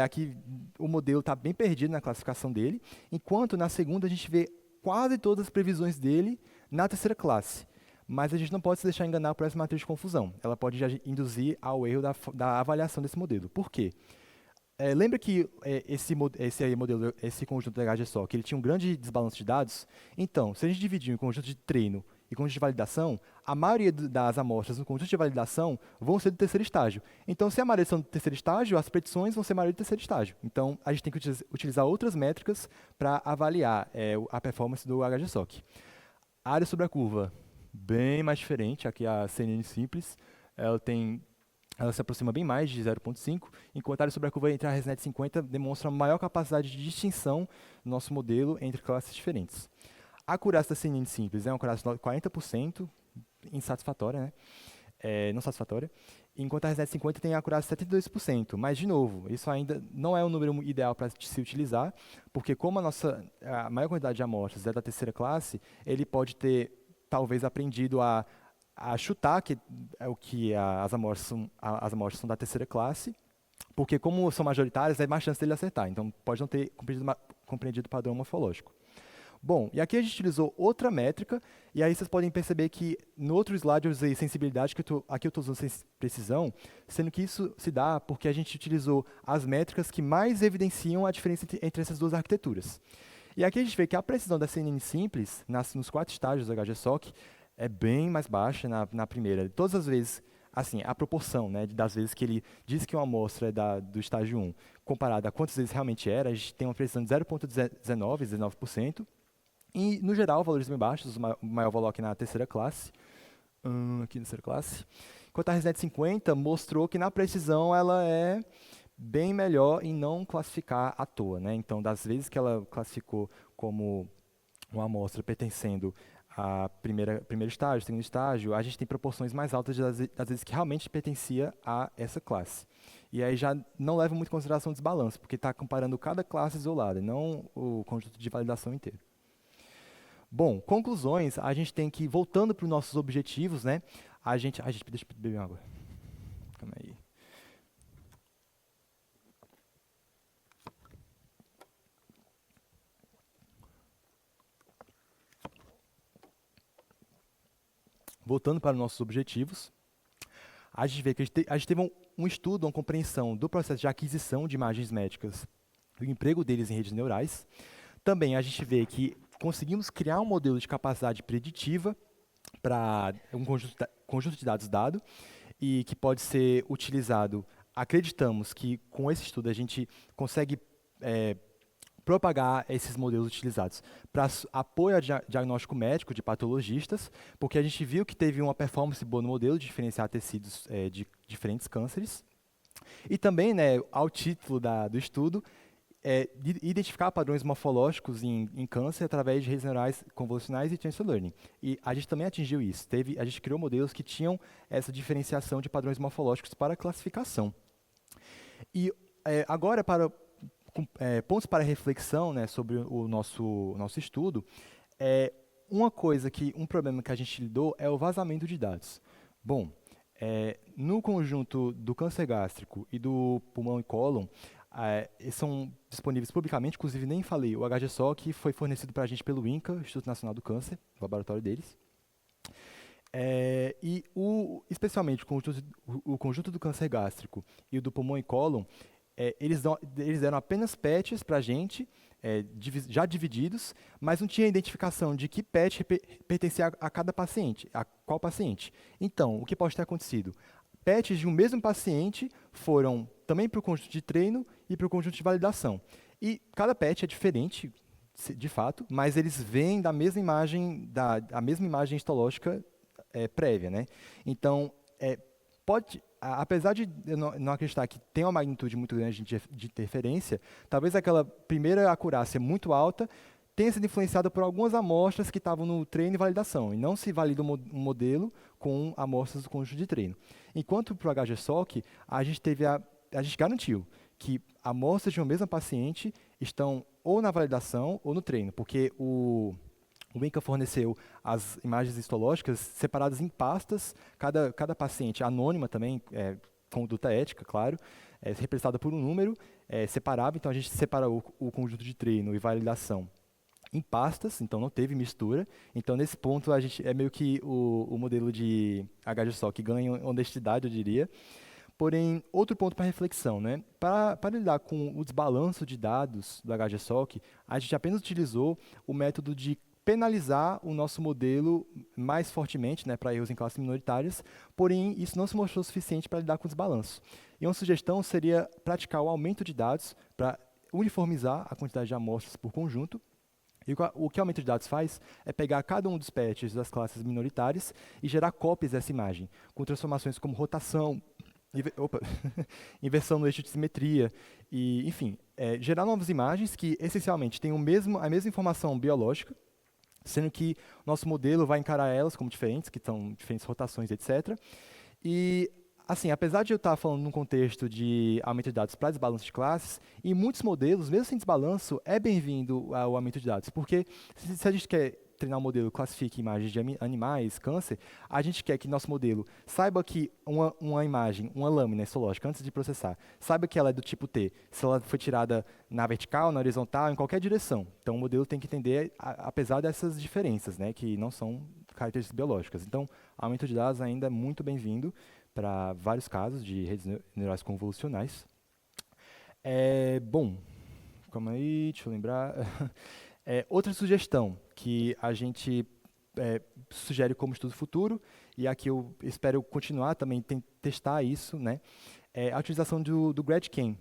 S1: Aqui, o modelo está bem perdido na classificação dele, enquanto na segunda a gente vê quase todas as previsões dele na terceira classe. Mas a gente não pode se deixar enganar por essa matriz de confusão. Ela pode já induzir ao erro da avaliação desse modelo. Por quê? Lembra que esse conjunto de HGSOC, ele tinha um grande desbalanço de dados? Então, se a gente dividir em conjunto de treino e conjunto de validação, a maioria das amostras no conjunto de validação vão ser do terceiro estágio. Então, se a maioria são do terceiro estágio, as predições vão ser a maioria do terceiro estágio. Então, a gente tem que utilizar outras métricas para avaliar a performance do HGSOC. A área sobre a curva, bem mais diferente. Aqui a CNN Simples, ela se aproxima bem mais de 0,5, enquanto a área sobre a curva entre a RESNET 50 demonstra maior capacidade de distinção no nosso modelo entre classes diferentes. A acurácia da CNN Simples é uma acurácia de 40%, insatisfatória, né? Não satisfatória, enquanto a RESNET 50 tem a acurácia de 72%. Mas, de novo, isso ainda não é um número ideal para se utilizar, porque como a maior quantidade de amostras é da terceira classe, ele pode ter, talvez, aprendido a chutar que as amostras são da terceira classe, porque como são majoritárias, é mais chance dele acertar. Então, pode não ter compreendido o padrão morfológico. Bom, e aqui a gente utilizou outra métrica, e aí vocês podem perceber que no outro slide eu usei sensibilidade, aqui eu estou usando precisão, sendo que isso se dá porque a gente utilizou as métricas que mais evidenciam a diferença entre essas duas arquiteturas. E aqui a gente vê que a precisão da CNN Simples, nos 4 estágios do HGSOC, é bem mais baixa na primeira. Todas as vezes, assim, a proporção, né, das vezes que ele diz que uma amostra é do estágio 1, comparada a quantas vezes realmente era, a gente tem uma precisão de 0,19%. E, no geral, valores bem baixos, o maior valor aqui na terceira classe. Enquanto a RESNET 50 mostrou que na precisão ela é bem melhor em não classificar à toa, né? Então, das vezes que ela classificou como uma amostra pertencendo a primeiro estágio, segundo estágio, a gente tem proporções mais altas das vezes que realmente pertencia a essa classe. E aí já não leva muito em consideração o desbalanço, porque está comparando cada classe isolada, e não o conjunto de validação inteiro. Bom, conclusões, a gente tem que, voltando para os nossos objetivos, né? Deixa eu beber água. Calma aí. Voltando para os nossos objetivos, a gente vê que a gente teve um estudo, uma compreensão do processo de aquisição de imagens médicas, do emprego deles em redes neurais. Também a gente vê que conseguimos criar um modelo de capacidade preditiva para um conjunto de dados dado e que pode ser utilizado. Acreditamos que com esse estudo a gente consegue propagar esses modelos utilizados para apoio a diagnóstico médico de patologistas, porque a gente viu que teve uma performance boa no modelo de diferenciar tecidos de diferentes cânceres. E também, né, ao título do estudo, de identificar padrões morfológicos em câncer através de redes neurais convolucionais e transfer learning. E a gente também atingiu isso. A gente criou modelos que tinham essa diferenciação de padrões morfológicos para classificação. E agora, pontos para reflexão, né, sobre o nosso estudo, um problema que a gente lidou é o vazamento de dados. Bom, no conjunto do câncer gástrico e do pulmão e cólon, são disponíveis publicamente, inclusive nem falei, o HGSOC foi fornecido para a gente pelo INCA, Instituto Nacional do Câncer, o laboratório deles. Especialmente o conjunto do câncer gástrico e o do pulmão e cólon, eles deram apenas patches para a gente, já divididos, mas não tinha identificação de que patch pertencia a cada paciente, a qual paciente. Então, o que pode ter acontecido? Patches de um mesmo paciente foram também para o conjunto de treino e para o conjunto de validação. E cada patch é diferente, de fato, mas eles vêm da mesma imagem, a mesma imagem histológica prévia, né? Então, apesar de eu não acreditar que tem uma magnitude muito grande de interferência, talvez aquela primeira acurácia muito alta tenha sido influenciada por algumas amostras que estavam no treino e validação, e não se valida um modelo com amostras do conjunto de treino. Enquanto para o HGSOC, a gente garantiu que amostras de uma mesma paciente estão ou na validação ou no treino, porque o INCA forneceu as imagens histológicas separadas em pastas, cada paciente anônima também, conduta ética, claro, representada por um número separável, então a gente separou o conjunto de treino e validação em pastas, então não teve mistura. Então, nesse ponto, a gente é meio que o modelo de HGSOC ganha honestidade, eu diria. Porém, outro ponto para reflexão, né? Para lidar com o desbalanço de dados do HGSOC, a gente apenas utilizou o método de penalizar o nosso modelo mais fortemente, né, para erros em classes minoritárias, porém, isso não se mostrou suficiente para lidar com o desbalanço. E uma sugestão seria praticar o aumento de dados para uniformizar a quantidade de amostras por conjunto. E o que o aumento de dados faz é pegar cada um dos patches das classes minoritárias e gerar cópias dessa imagem, com transformações como rotação, inversão no eixo de simetria, e, enfim, gerar novas imagens que, essencialmente, têm a mesma informação biológica, sendo que nosso modelo vai encarar elas como diferentes, que são diferentes rotações, etc. E, assim, apesar de eu estar falando num contexto de aumento de dados para desbalanço de classes, em muitos modelos, mesmo sem desbalanço, é bem-vindo o aumento de dados, porque se a gente quer treinar um modelo que classifique imagens de animais, câncer, a gente quer que nosso modelo saiba que uma imagem, uma lâmina histológica, antes de processar, saiba que ela é do tipo T, se ela foi tirada na vertical, na horizontal, em qualquer direção. Então, o modelo tem que entender, apesar dessas diferenças, né, que não são características biológicas. Então, o aumento de dados ainda é muito bem-vindo para vários casos de redes neurais convolucionais. Bom, calma aí, deixa eu lembrar. Outra sugestão que a gente sugere como estudo futuro, e aqui eu espero continuar também testar isso, né, é a utilização do GradCam,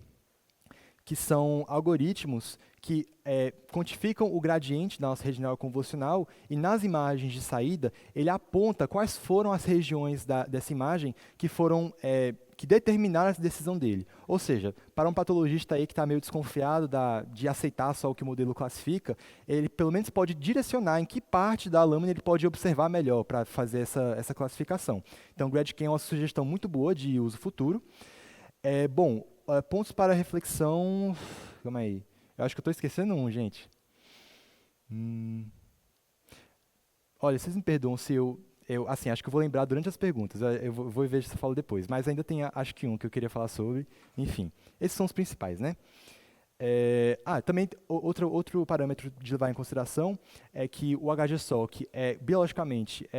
S1: que são algoritmos que quantificam o gradiente da nossa rede neural convolucional e nas imagens de saída ele aponta quais foram as regiões dessa imagem que determinaram a decisão dele. Ou seja, para um patologista aí que está meio desconfiado de aceitar só o que o modelo classifica, ele pelo menos pode direcionar em que parte da lâmina ele pode observar melhor para fazer essa classificação. Então, o GradCam é uma sugestão muito boa de uso futuro. Bom, pontos para reflexão. Calma aí. Eu acho que eu estou esquecendo um, gente. Olha, vocês me perdoam se assim, acho que eu vou lembrar durante as perguntas. Eu vou ver se eu falo depois. Mas ainda tem, acho que um que eu queria falar sobre. Enfim, esses são os principais, né? Também outro parâmetro de levar em consideração é que o HGSOC biologicamente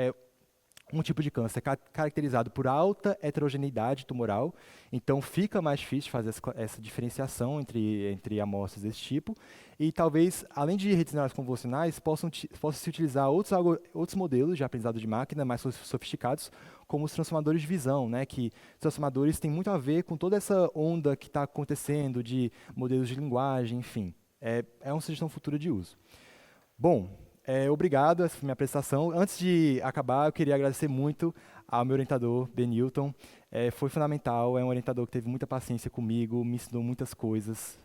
S1: um tipo de câncer caracterizado por alta heterogeneidade tumoral, então fica mais difícil fazer essa diferenciação entre amostras desse tipo, e talvez, além de redes neurais convolucionais, possam se utilizar outros modelos de aprendizado de máquina mais sofisticados, como os transformadores de visão, né, que os transformadores têm muito a ver com toda essa onda que está acontecendo de modelos de linguagem, enfim, é uma sugestão futura de uso. Bom, obrigado, essa foi a minha apresentação. Antes de acabar, eu queria agradecer muito ao meu orientador, Ben Newton. Foi fundamental, é um orientador que teve muita paciência comigo, me ensinou muitas coisas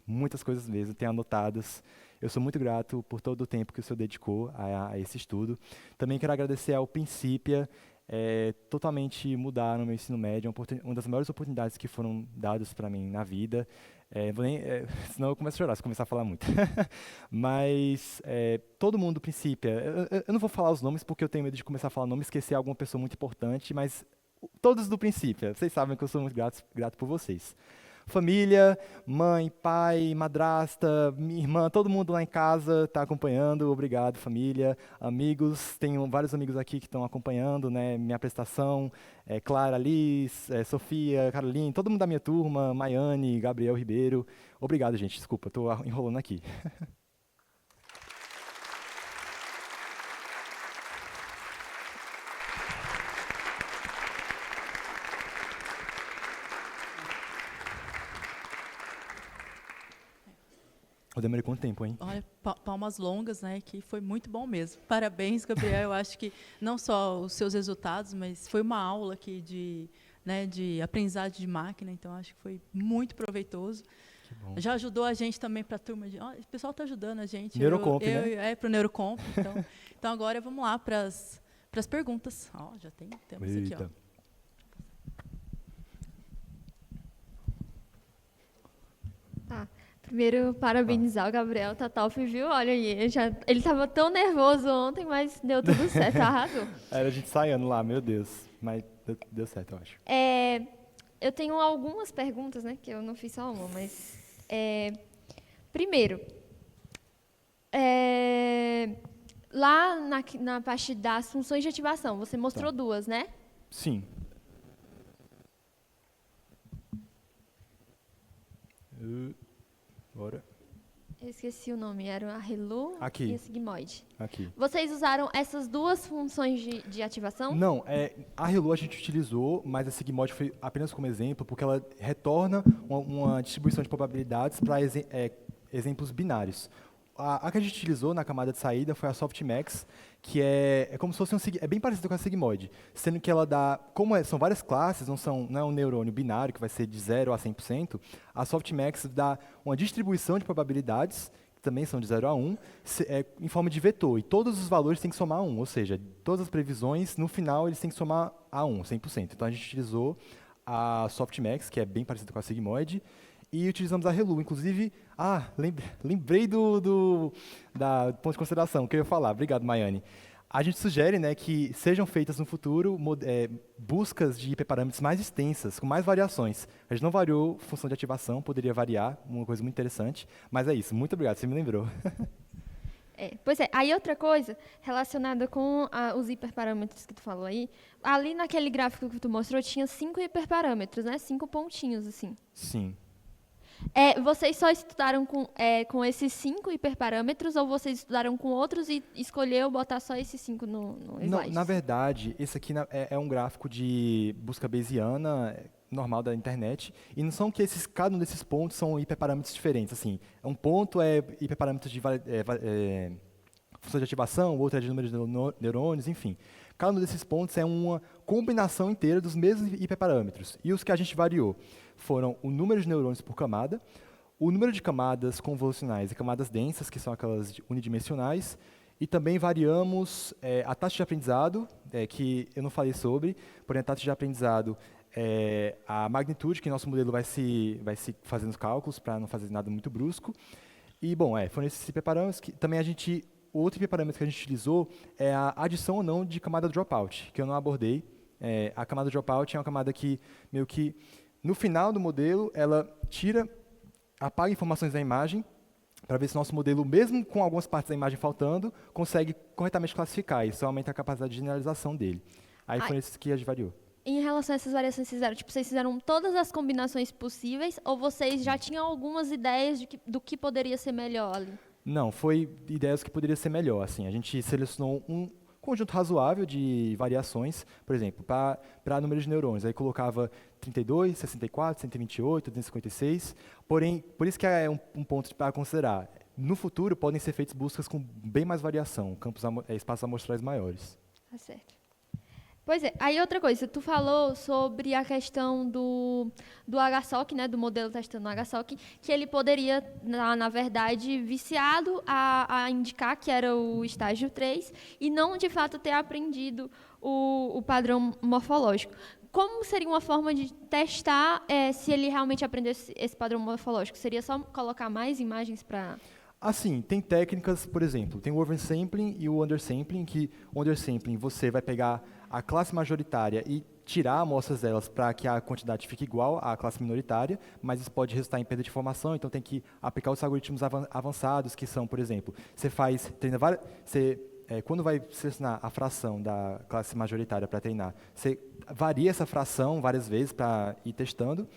S1: mesmo, tenho anotadas. Eu sou muito grato por todo o tempo que o senhor dedicou a esse estudo. Também quero agradecer ao Principia, totalmente mudaram o meu ensino médio, uma das maiores oportunidades que foram dadas para mim na vida. Senão eu começo a chorar se começar a falar muito. Mas todo mundo do Principia, eu não vou falar os nomes porque eu tenho medo de começar a falar nome e esquecer alguma pessoa muito importante, mas todos do Principia, vocês sabem que eu sou muito grato por vocês. Família, mãe, pai, madrasta, minha irmã, todo mundo lá em casa está acompanhando. Obrigado, família, amigos. Tenho vários amigos aqui que estão acompanhando, né, minha apresentação. Clara, Liz, Sofia, Caroline, todo mundo da minha turma, Maiane, Gabriel Ribeiro. Obrigado, gente. Desculpa, estou enrolando aqui. Eu demorei quanto tempo, hein?
S2: Olha, palmas longas, né? Que foi muito bom mesmo. Parabéns, Gabriel. Eu acho que não só os seus resultados, mas foi uma aula aqui de, né, de aprendizagem de máquina. Então, acho que foi muito proveitoso.
S1: Que bom.
S2: Já ajudou a gente também para a turma de... o pessoal está ajudando a gente.
S1: Neurocomp, né?
S2: Para o Neurocomp. Então, agora vamos lá para as perguntas. Já temos aqui,
S1: Eita.
S3: Tá. Primeiro, parabenizar o Gabriel, tá top, viu? Olha aí, ele tava tão nervoso ontem, mas deu tudo certo, arrasou.
S1: Era a gente ensaiando lá, meu Deus. Mas deu certo, eu acho.
S3: Eu tenho algumas perguntas, né? Que eu não fiz só uma, mas... primeiro, lá na parte das funções de ativação, você mostrou duas, né?
S1: Sim. Bora.
S3: Eu esqueci o nome, era a Relu
S1: Aqui.
S3: e a Sigmoid.
S1: Aqui.
S3: Vocês usaram essas duas funções de ativação?
S1: Não, a Relu a gente utilizou, mas a Sigmod foi apenas como exemplo, porque ela retorna uma distribuição de probabilidades para exemplos binários. A que a gente utilizou na camada de saída foi a Softmax, que é como se fosse é bem parecido com a Sigmoid, sendo que ela dá, são várias classes, não é um neurônio binário que vai ser de 0 a 100%, a Softmax dá uma distribuição de probabilidades, que também são de 0 a 1, em forma de vetor, e todos os valores têm que somar a 1, ou seja, todas as previsões, no final, eles têm que somar a 1, 100%. Então a gente utilizou a Softmax, que é bem parecida com a Sigmoid, e utilizamos a Relu. Inclusive, lembrei do ponto de consideração que eu ia falar. Obrigado, Maiane. A gente sugere, né, que sejam feitas no futuro buscas de hiperparâmetros mais extensas, com mais variações. A gente não variou função de ativação, poderia variar, uma coisa muito interessante. Mas é isso, muito obrigado, você me lembrou.
S3: Pois é, aí outra coisa relacionada com os hiperparâmetros que tu falou aí, ali naquele gráfico que tu mostrou tinha 5 hiperparâmetros, né? 5 pontinhos, assim.
S1: Sim.
S3: Vocês só estudaram com esses 5 hiperparâmetros ou vocês estudaram com outros e escolheu botar só esses 5 no slide?
S1: Não, na verdade, esse aqui é um gráfico de busca bayesiana normal da internet, e não são que cada um desses pontos são hiperparâmetros diferentes. Assim, um ponto é hiperparâmetro de função de ativação, o outro é de número de neurônios, enfim. Cada um desses pontos é uma combinação inteira dos mesmos hiperparâmetros. E os que a gente variou foram o número de neurônios por camada, o número de camadas convolucionais e camadas densas, que são aquelas unidimensionais, e também variamos a taxa de aprendizado, que eu não falei sobre, porém a taxa de aprendizado é a magnitude que nosso modelo vai se fazendo os cálculos para não fazer nada muito brusco. E, bom, foram esses hiperparâmetros que também o outro hiperparâmetro que a gente utilizou é a adição ou não de camada dropout, que eu não abordei. A camada dropout é uma camada que, meio que, no final do modelo, ela apaga informações da imagem, para ver se o nosso modelo, mesmo com algumas partes da imagem faltando, consegue corretamente classificar. Isso aumenta a capacidade de generalização dele. Aí foi esses que a gente variou.
S3: Em relação a essas variações que vocês fizeram, vocês fizeram todas as combinações possíveis ou vocês já tinham algumas ideias do que poderia ser melhor ali?
S1: Não, foi ideias que poderia ser melhor. Assim, a gente selecionou um conjunto razoável de variações, por exemplo, para número de neurônios. Aí colocava 32, 64, 128, 256. Porém, por isso que é um ponto para considerar. No futuro, podem ser feitas buscas com bem mais variação, espaços amostrais maiores.
S3: Tá certo. Pois é, aí outra coisa, tu falou sobre a questão do HSOC, né, do modelo testando o HSOC, que ele poderia, na verdade, viciado a indicar que era o estágio 3 e não, de fato, ter aprendido o padrão morfológico. Como seria uma forma de testar se ele realmente aprendesse esse padrão morfológico? Seria só colocar mais imagens para...
S1: Assim, tem técnicas, por exemplo, tem o oversampling e o undersampling, que o undersampling você vai pegar a classe majoritária e tirar amostras delas para que a quantidade fique igual à classe minoritária, mas isso pode resultar em perda de informação, então tem que aplicar os algoritmos avançados, que são, por exemplo, quando vai selecionar a fração da classe majoritária para treinar, você varia essa fração várias vezes para ir testando.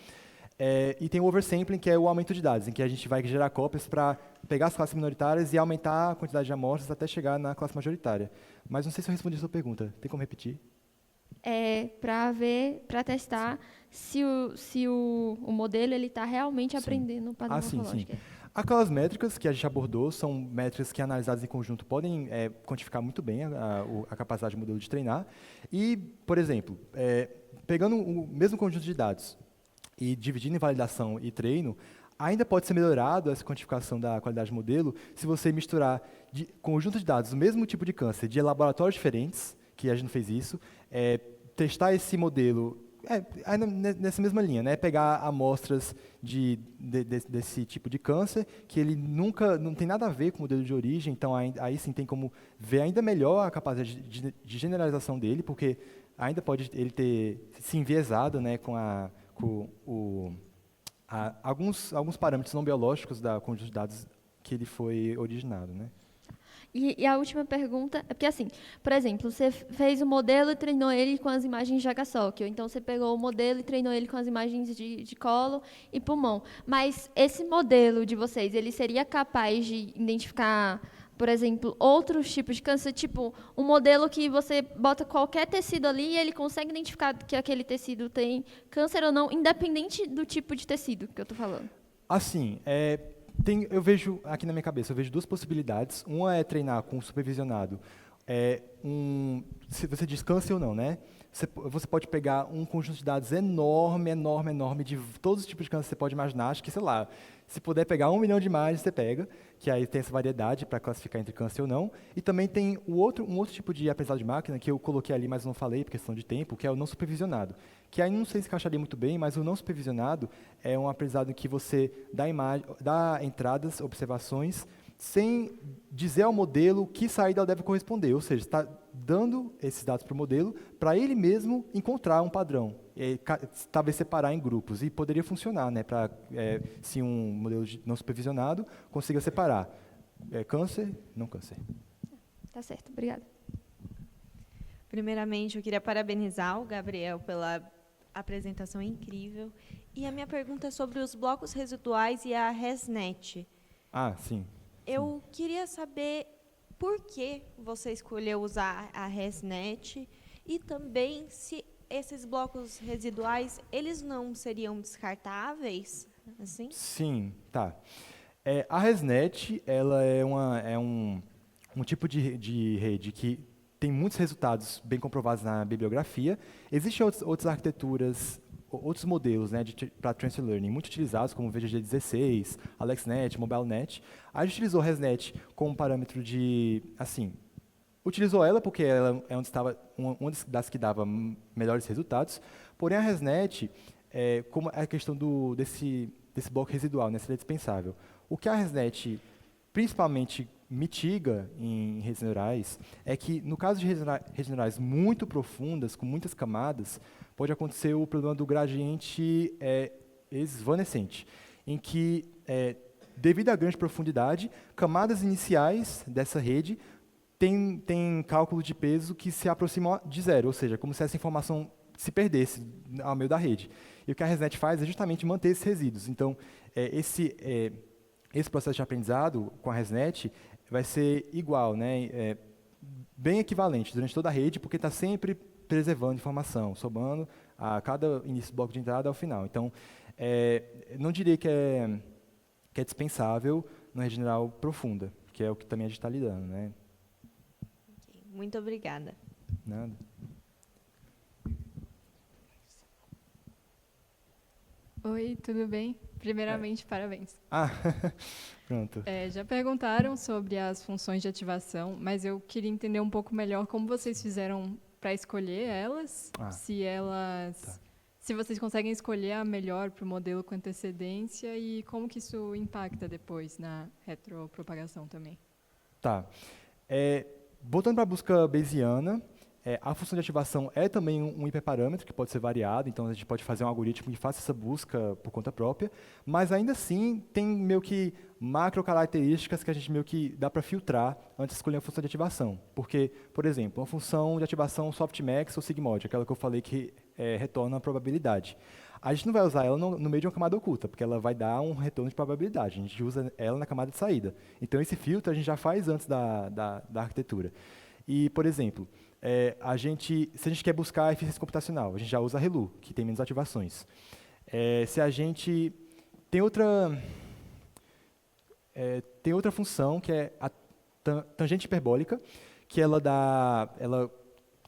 S1: E tem o oversampling, que é o aumento de dados, em que a gente vai gerar cópias para pegar as classes minoritárias e aumentar a quantidade de amostras até chegar na classe majoritária. Mas não sei se eu respondi a sua pergunta. Tem como repetir?
S3: Para testar se o modelo está realmente aprendendo o padrão morfológico.
S1: Sim. Aquelas métricas que a gente abordou são métricas que, analisadas em conjunto, podem quantificar muito bem a capacidade do modelo de treinar. E, por exemplo, pegando o mesmo conjunto de dados e dividindo em validação e treino, ainda pode ser melhorado essa quantificação da qualidade do modelo se você misturar conjunto de dados do mesmo tipo de câncer de laboratórios diferentes, que a gente não fez isso, testar esse modelo ainda nessa mesma linha, né? Pegar amostras desse tipo de câncer, que ele não tem nada a ver com o modelo de origem, então aí sim tem como ver ainda melhor a capacidade de generalização dele, porque ainda pode ele ter se enviesado, né, com alguns parâmetros não biológicos da conjunto de dados que ele foi originado, né?
S3: E a última pergunta é porque, assim, por exemplo, você fez o modelo e treinou ele com as imagens de HSOC, ou então você pegou o modelo e treinou ele com as imagens de colo e pulmão. Mas esse modelo de vocês, ele seria capaz de identificar, por exemplo, outros tipos de câncer? Tipo, um modelo que você bota qualquer tecido ali e ele consegue identificar que aquele tecido tem câncer ou não, independente do tipo de tecido que eu estou falando.
S1: Assim, eu vejo, aqui na minha cabeça, eu vejo duas possibilidades. Uma é treinar com supervisionado. Se você diz câncer ou não, né? Você pode pegar um conjunto de dados enorme de todos os tipos de câncer que você pode imaginar. Acho que, sei lá, se puder pegar 1 milhão de imagens, você pega, que aí tem essa variedade para classificar entre câncer ou não. E também tem um outro tipo de aprendizado de máquina, que eu coloquei ali, mas não falei por questão de tempo, que é o não supervisionado. Que aí não sei se encaixaria muito bem, mas o não supervisionado é um aprendizado em que você dá entradas, observações, sem dizer ao modelo que saída ela deve corresponder. Ou seja, está dando esses dados para o modelo para ele mesmo encontrar um padrão, talvez separar em grupos. E poderia funcionar, né, se um modelo não supervisionado consiga separar câncer, não câncer.
S3: Tá certo, obrigada.
S4: Primeiramente, eu queria parabenizar o Gabriel pela apresentação incrível. E a minha pergunta é sobre os blocos residuais e a ResNet.
S1: Sim.
S4: Eu queria saber por que você escolheu usar a ResNet e também se esses blocos residuais, eles não seriam descartáveis, assim?
S1: Sim, tá. A ResNet, ela é um tipo de rede que tem muitos resultados bem comprovados na bibliografia. Existem outras arquiteturas, outros modelos, né, para Transfer Learning muito utilizados, como o VGG16, AlexNet, MobileNet. A gente utilizou a ResNet como parâmetro utilizou ela porque ela é uma das que dava melhores resultados, porém a ResNet, como a questão desse bloco residual, né, seria dispensável. O que a ResNet principalmente mitiga em redes neurais é que, no caso de redes neurais muito profundas, com muitas camadas, pode acontecer o problema do gradiente esvanescente, em que, devido à grande profundidade, camadas iniciais dessa rede têm cálculo de peso que se aproximam de zero, ou seja, como se essa informação se perdesse ao meio da rede. E o que a ResNet faz é justamente manter esses resíduos. Então, esse processo de aprendizado com a ResNet vai ser igual, né? Bem equivalente durante toda a rede, porque está sempre preservando informação, somando a cada início do bloco de entrada ao final. Então, não diria que é dispensável na rede neural profunda, que é o que também a gente está lidando, né?
S4: Okay. Muito obrigada.
S1: Nada.
S5: Oi, tudo bem? Primeiramente, parabéns.
S1: Pronto.
S5: Já perguntaram sobre as funções de ativação, mas eu queria entender um pouco melhor como vocês fizeram para escolher elas, se vocês conseguem escolher a melhor para o modelo com antecedência e como que isso impacta depois na retropropagação também.
S1: Tá. Voltando para a busca bayesiana, a função de ativação é também um hiperparâmetro que pode ser variado, então a gente pode fazer um algoritmo que faça essa busca por conta própria, mas ainda assim tem meio que macro características que a gente meio que dá para filtrar antes de escolher a função de ativação. Porque, por exemplo, uma função de ativação softmax ou sigmod, aquela que eu falei que retorna a probabilidade. A gente não vai usar ela no meio de uma camada oculta, porque ela vai dar um retorno de probabilidade. A gente usa ela na camada de saída. Então, esse filtro a gente já faz antes da arquitetura. E, por exemplo, se a gente quer buscar eficiência computacional, a gente já usa a ReLU, que tem menos ativações. Se a gente tem tem outra função, que é a tangente hiperbólica, que ela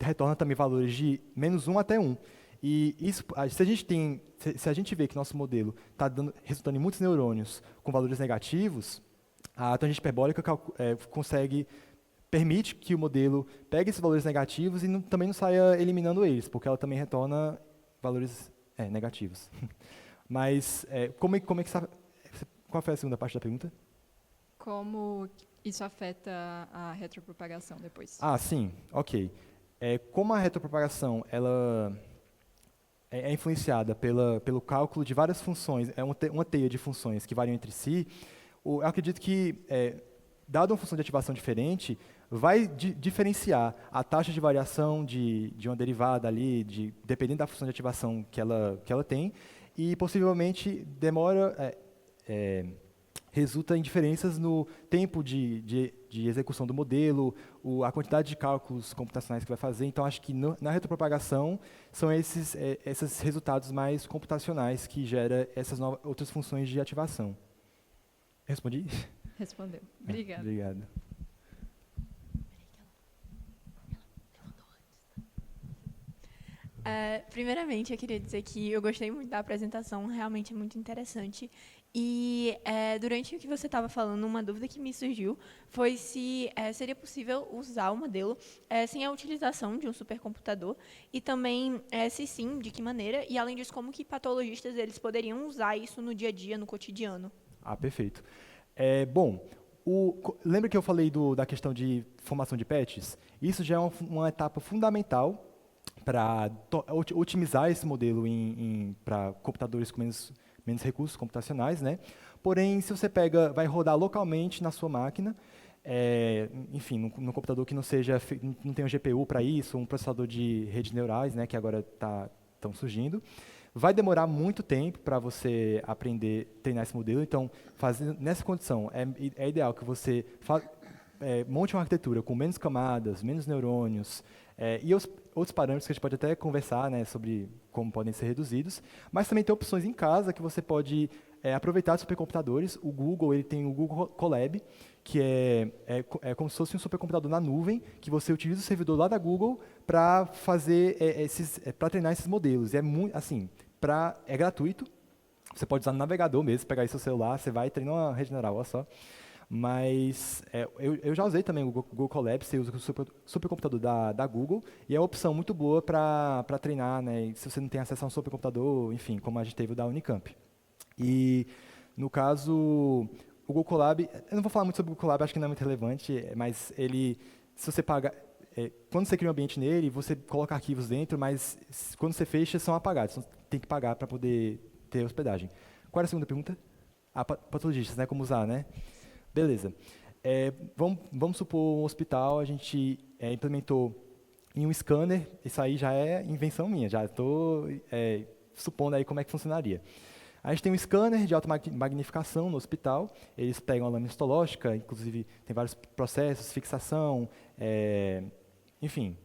S1: retorna também valores de -1 até 1. E isso, se a gente vê que nosso modelo está resultando em muitos neurônios com valores negativos, a tangente hiperbólica permite que o modelo pegue esses valores negativos e também não saia eliminando eles, porque ela também retorna valores negativos. Mas qual foi a segunda parte da pergunta?
S5: Como isso afeta a retropropagação depois?
S1: Sim, ok. Como a retropropagação ela é influenciada pelo cálculo de várias funções, uma teia de funções que variam entre si, eu acredito que, dada uma função de ativação diferente, vai diferenciar a taxa de variação de uma derivada ali, dependendo da função de ativação que ela tem, e possivelmente resulta em diferenças no tempo de execução do modelo, a quantidade de cálculos computacionais que vai fazer. Então, acho que na retropropagação são esses resultados mais computacionais que geram essas outras funções de ativação. Respondi?
S5: Respondeu. Obrigada.
S1: Obrigado.
S6: Primeiramente, eu queria dizer que eu gostei muito da apresentação, realmente é muito interessante. E durante o que você estava falando, uma dúvida que me surgiu foi se seria possível usar o modelo sem a utilização de um supercomputador e também, se sim, de que maneira, e além disso, como que patologistas eles poderiam usar isso no dia a dia, no cotidiano.
S1: Perfeito. Bom, lembra que eu falei da questão de formação de patches? Isso já é uma etapa fundamental para otimizar esse modelo para computadores com menos recursos computacionais, né? Porém, se você vai rodar localmente na sua máquina, enfim, num computador que não tenha um GPU para isso, um processador de redes neurais, né, que agora estão surgindo, vai demorar muito tempo para você aprender a treinar esse modelo. Então, nessa condição, é ideal que você monte uma arquitetura com menos camadas, menos neurônios, e outros parâmetros que a gente pode até conversar, né, sobre como podem ser reduzidos, mas também tem opções em casa que você pode aproveitar de supercomputadores. O Google ele tem o Google Colab, que é como se fosse um supercomputador na nuvem, que você utiliza o servidor lá da Google para para treinar esses modelos. É muito, assim, é gratuito. Você pode usar no navegador mesmo, pegar aí seu celular, você vai treinar uma rede neural, olha só. Mas eu já usei também o Google Colab, você usa o supercomputador da Google, e é uma opção muito boa para treinar, né, se você não tem acesso a um supercomputador, enfim, como a gente teve o da Unicamp. E, no caso, o Google Colab, eu não vou falar muito sobre o Google Colab, acho que não é muito relevante, mas se você paga, quando você cria um ambiente nele, você coloca arquivos dentro, mas quando você fecha, são apagados, então tem que pagar para poder ter hospedagem. Qual era a segunda pergunta? Patologistas, né, como usar, né? Beleza. Vamos supor um hospital, a gente implementou em um scanner, isso aí já é invenção minha, já estou supondo aí como é que funcionaria. A gente tem um scanner de alta magnificação no hospital, eles pegam a lâmina histológica, inclusive tem vários processos, fixação, enfim,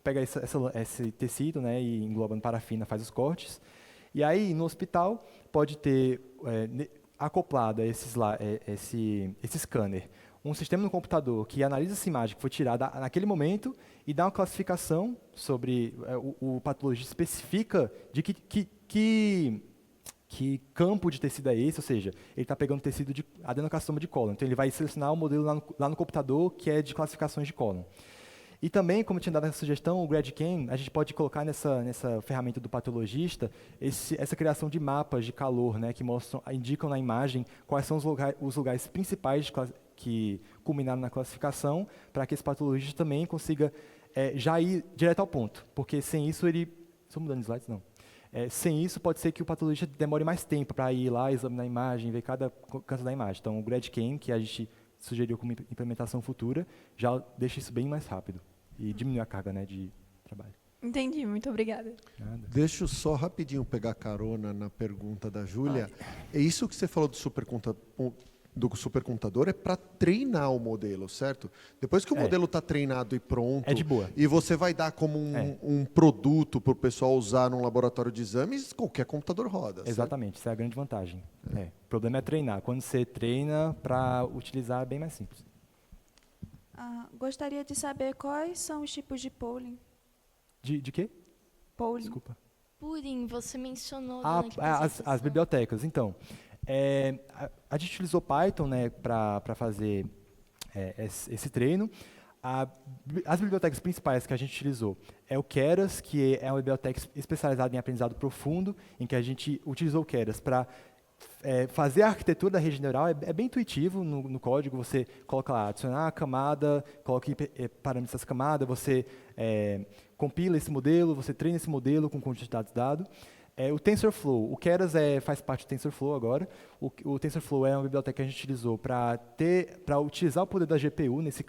S1: pega esse tecido, né, e englobando parafina, faz os cortes. E aí, no hospital, pode ter acoplado a esse scanner um sistema no computador que analisa essa imagem que foi tirada naquele momento e dá uma classificação sobre o patologista especifica de que campo de tecido é esse, ou seja, ele está pegando tecido de adenocarcinoma de cólon, então ele vai selecionar o modelo lá no computador que é de classificações de cólon. E também, como eu tinha dado essa sugestão, o GradCam, a gente pode colocar nessa ferramenta do patologista essa criação de mapas de calor, né, que indicam na imagem quais são os lugares principais que culminaram na classificação, para que esse patologista também consiga já ir direto ao ponto, porque sem isso Estou mudando de slides? Não. Sem isso, pode ser que o patologista demore mais tempo para ir lá, examinar a imagem, ver cada canto da imagem. Então, o GradCam, que a gente sugeriu como implementação futura, já deixa isso bem mais rápido e diminui a carga, né, de trabalho.
S6: Entendi, muito obrigada.
S1: Nada.
S7: Deixa eu só rapidinho pegar carona na pergunta da Júlia. É isso que você falou do do supercomputador é para treinar o modelo, certo? Depois que o modelo está treinado e pronto,
S1: É de boa.
S7: e você vai dar como um produto para o pessoal usar num laboratório de exames, qualquer computador roda. Certo?
S1: Exatamente, essa é a grande vantagem. O problema é treinar. Quando você treina para utilizar, é bem mais simples.
S8: Gostaria de saber quais são os tipos de polling.
S1: De quê?
S8: Polling.
S1: Desculpa.
S3: Purim, você mencionou durante a
S1: As
S3: apresentação.
S1: bibliotecas. Então, a gente utilizou Python, né, para fazer esse treino. As bibliotecas principais que a gente utilizou é o Keras, que é uma biblioteca especializada em aprendizado profundo, em que a gente utilizou o Keras para fazer a arquitetura da rede neural. É bem intuitivo no código. Você coloca lá, adicionar a camada, coloca parâmetros dessa camada, você compila esse modelo, você treina esse modelo com conjunto de dados dado. O TensorFlow, o Keras faz parte do TensorFlow agora. O TensorFlow é uma biblioteca que a gente utilizou para utilizar o poder da GPU nesses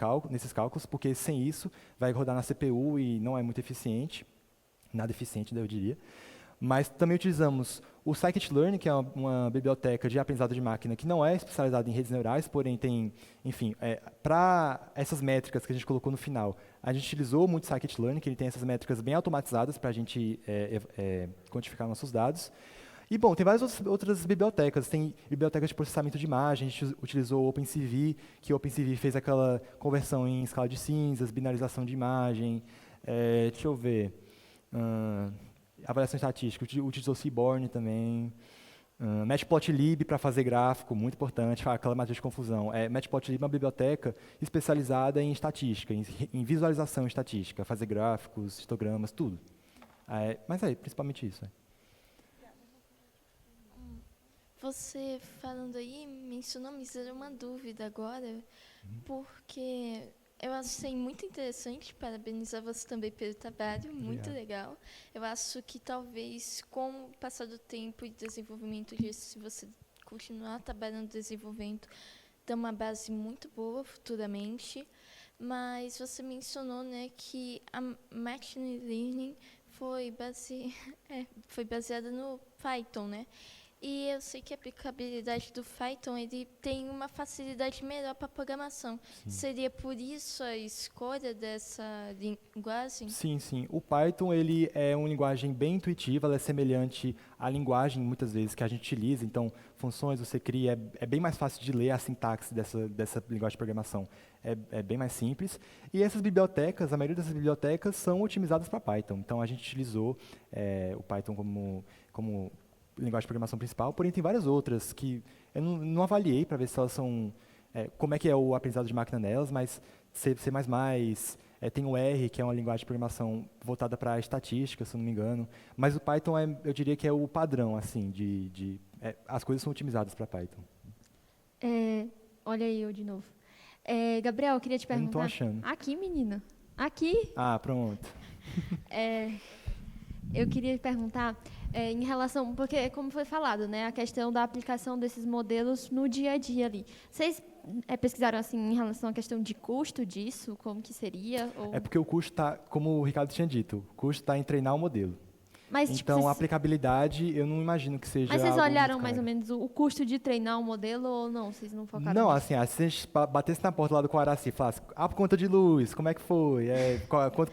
S1: cálculos, porque sem isso vai rodar na CPU e não é muito eficiente, nada eficiente, eu diria. Mas também utilizamos o Scikit-learn, que é uma biblioteca de aprendizado de máquina que não é especializada em redes neurais, porém tem, enfim, para essas métricas que a gente colocou no final, a gente utilizou muito Scikit-learn, que ele tem essas métricas bem automatizadas para a gente quantificar nossos dados. E, bom, tem várias outras bibliotecas. Tem bibliotecas de processamento de imagem, a gente utilizou o OpenCV, que o OpenCV fez aquela conversão em escala de cinzas, binarização de imagem. Deixa eu ver. Avaliação estatística, utilizou Seaborn também. Matplotlib para fazer gráfico, muito importante, aquela matriz de confusão. Matplotlib é uma biblioteca especializada em estatística, em visualização estatística, fazer gráficos, histogramas, tudo. Mas principalmente isso.
S3: Você falando aí, mencionou, me gerou uma dúvida agora, porque eu achei muito interessante, parabenizar você também pelo trabalho, muito legal. Eu acho que talvez com o passar do tempo e desenvolvimento disso, se você continuar trabalhando no desenvolvimento, dá uma base muito boa futuramente. Mas você mencionou, né, que a Machine Learning foi baseada no Python, né? E eu sei que a aplicabilidade do Python ele tem uma facilidade melhor para programação. Sim. Seria por isso a escolha dessa linguagem?
S1: Sim, sim. O Python ele é uma linguagem bem intuitiva, ela é semelhante à linguagem, muitas vezes, que a gente utiliza. Então, funções você cria, é bem mais fácil de ler a sintaxe dessa linguagem de programação. É bem mais simples. E essas bibliotecas, a maioria dessas bibliotecas são otimizadas para Python. Então, a gente utilizou o Python como linguagem de programação principal, porém tem várias outras que eu não avaliei para ver se elas são, como é que é o aprendizado de máquina nelas, mas C++, tem o R, que é uma linguagem de programação voltada para a estatística, se eu não me engano, mas o Python eu diria que é o padrão, assim, as coisas são otimizadas para Python.
S3: Olha aí eu de novo. Gabriel, eu queria te perguntar.
S1: Eu não estou achando.
S3: Aqui, menina. Aqui.
S1: Ah, pronto.
S3: Eu queria perguntar em relação, porque como foi falado, né, a questão da aplicação desses modelos no dia a dia ali. Vocês pesquisaram assim em relação à questão de custo disso, como que seria? Ou...
S1: É porque o custo está, como o Ricardo tinha dito, o custo está em treinar o modelo.
S3: Mas,
S1: então, a aplicabilidade, eu não imagino que seja.
S3: Mas vocês olharam mais ou menos o custo de treinar um modelo ou não? Vocês não focaram
S1: Não,
S3: nisso?
S1: assim, se a gente batesse na porta lá do Coaraci e falasse, por conta de luz, como é que foi?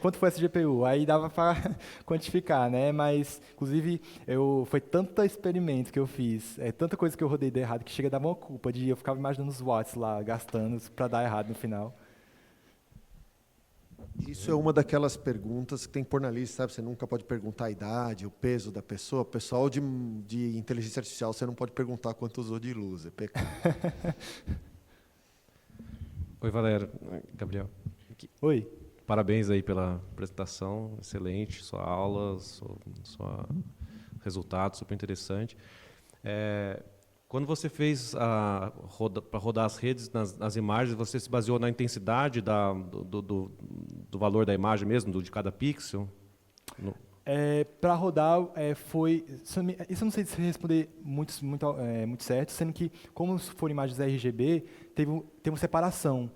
S1: Quanto foi essa GPU? Aí dava para quantificar, né? Mas, inclusive, foi tanto experimento que eu fiz, tanta coisa que eu rodei de errado, que chega a dar uma culpa eu ficava imaginando os watts lá, gastando para dar errado no final.
S7: Isso é uma daquelas perguntas que tem que pôr na lista, sabe? Você nunca pode perguntar a idade, o peso da pessoa. Pessoal de inteligência artificial, você não pode perguntar quanto usou de luz, é pecado.
S9: Oi, Valério. Gabriel.
S1: Oi.
S9: Parabéns aí pela apresentação, excelente, sua aula, seu resultado, super interessante. Quando você fez para rodar as redes nas imagens, você se baseou na intensidade do valor da imagem mesmo, de cada pixel?
S1: Para rodar, isso eu não sei se responder muito certo, sendo que, como foram imagens RGB, teve uma separação.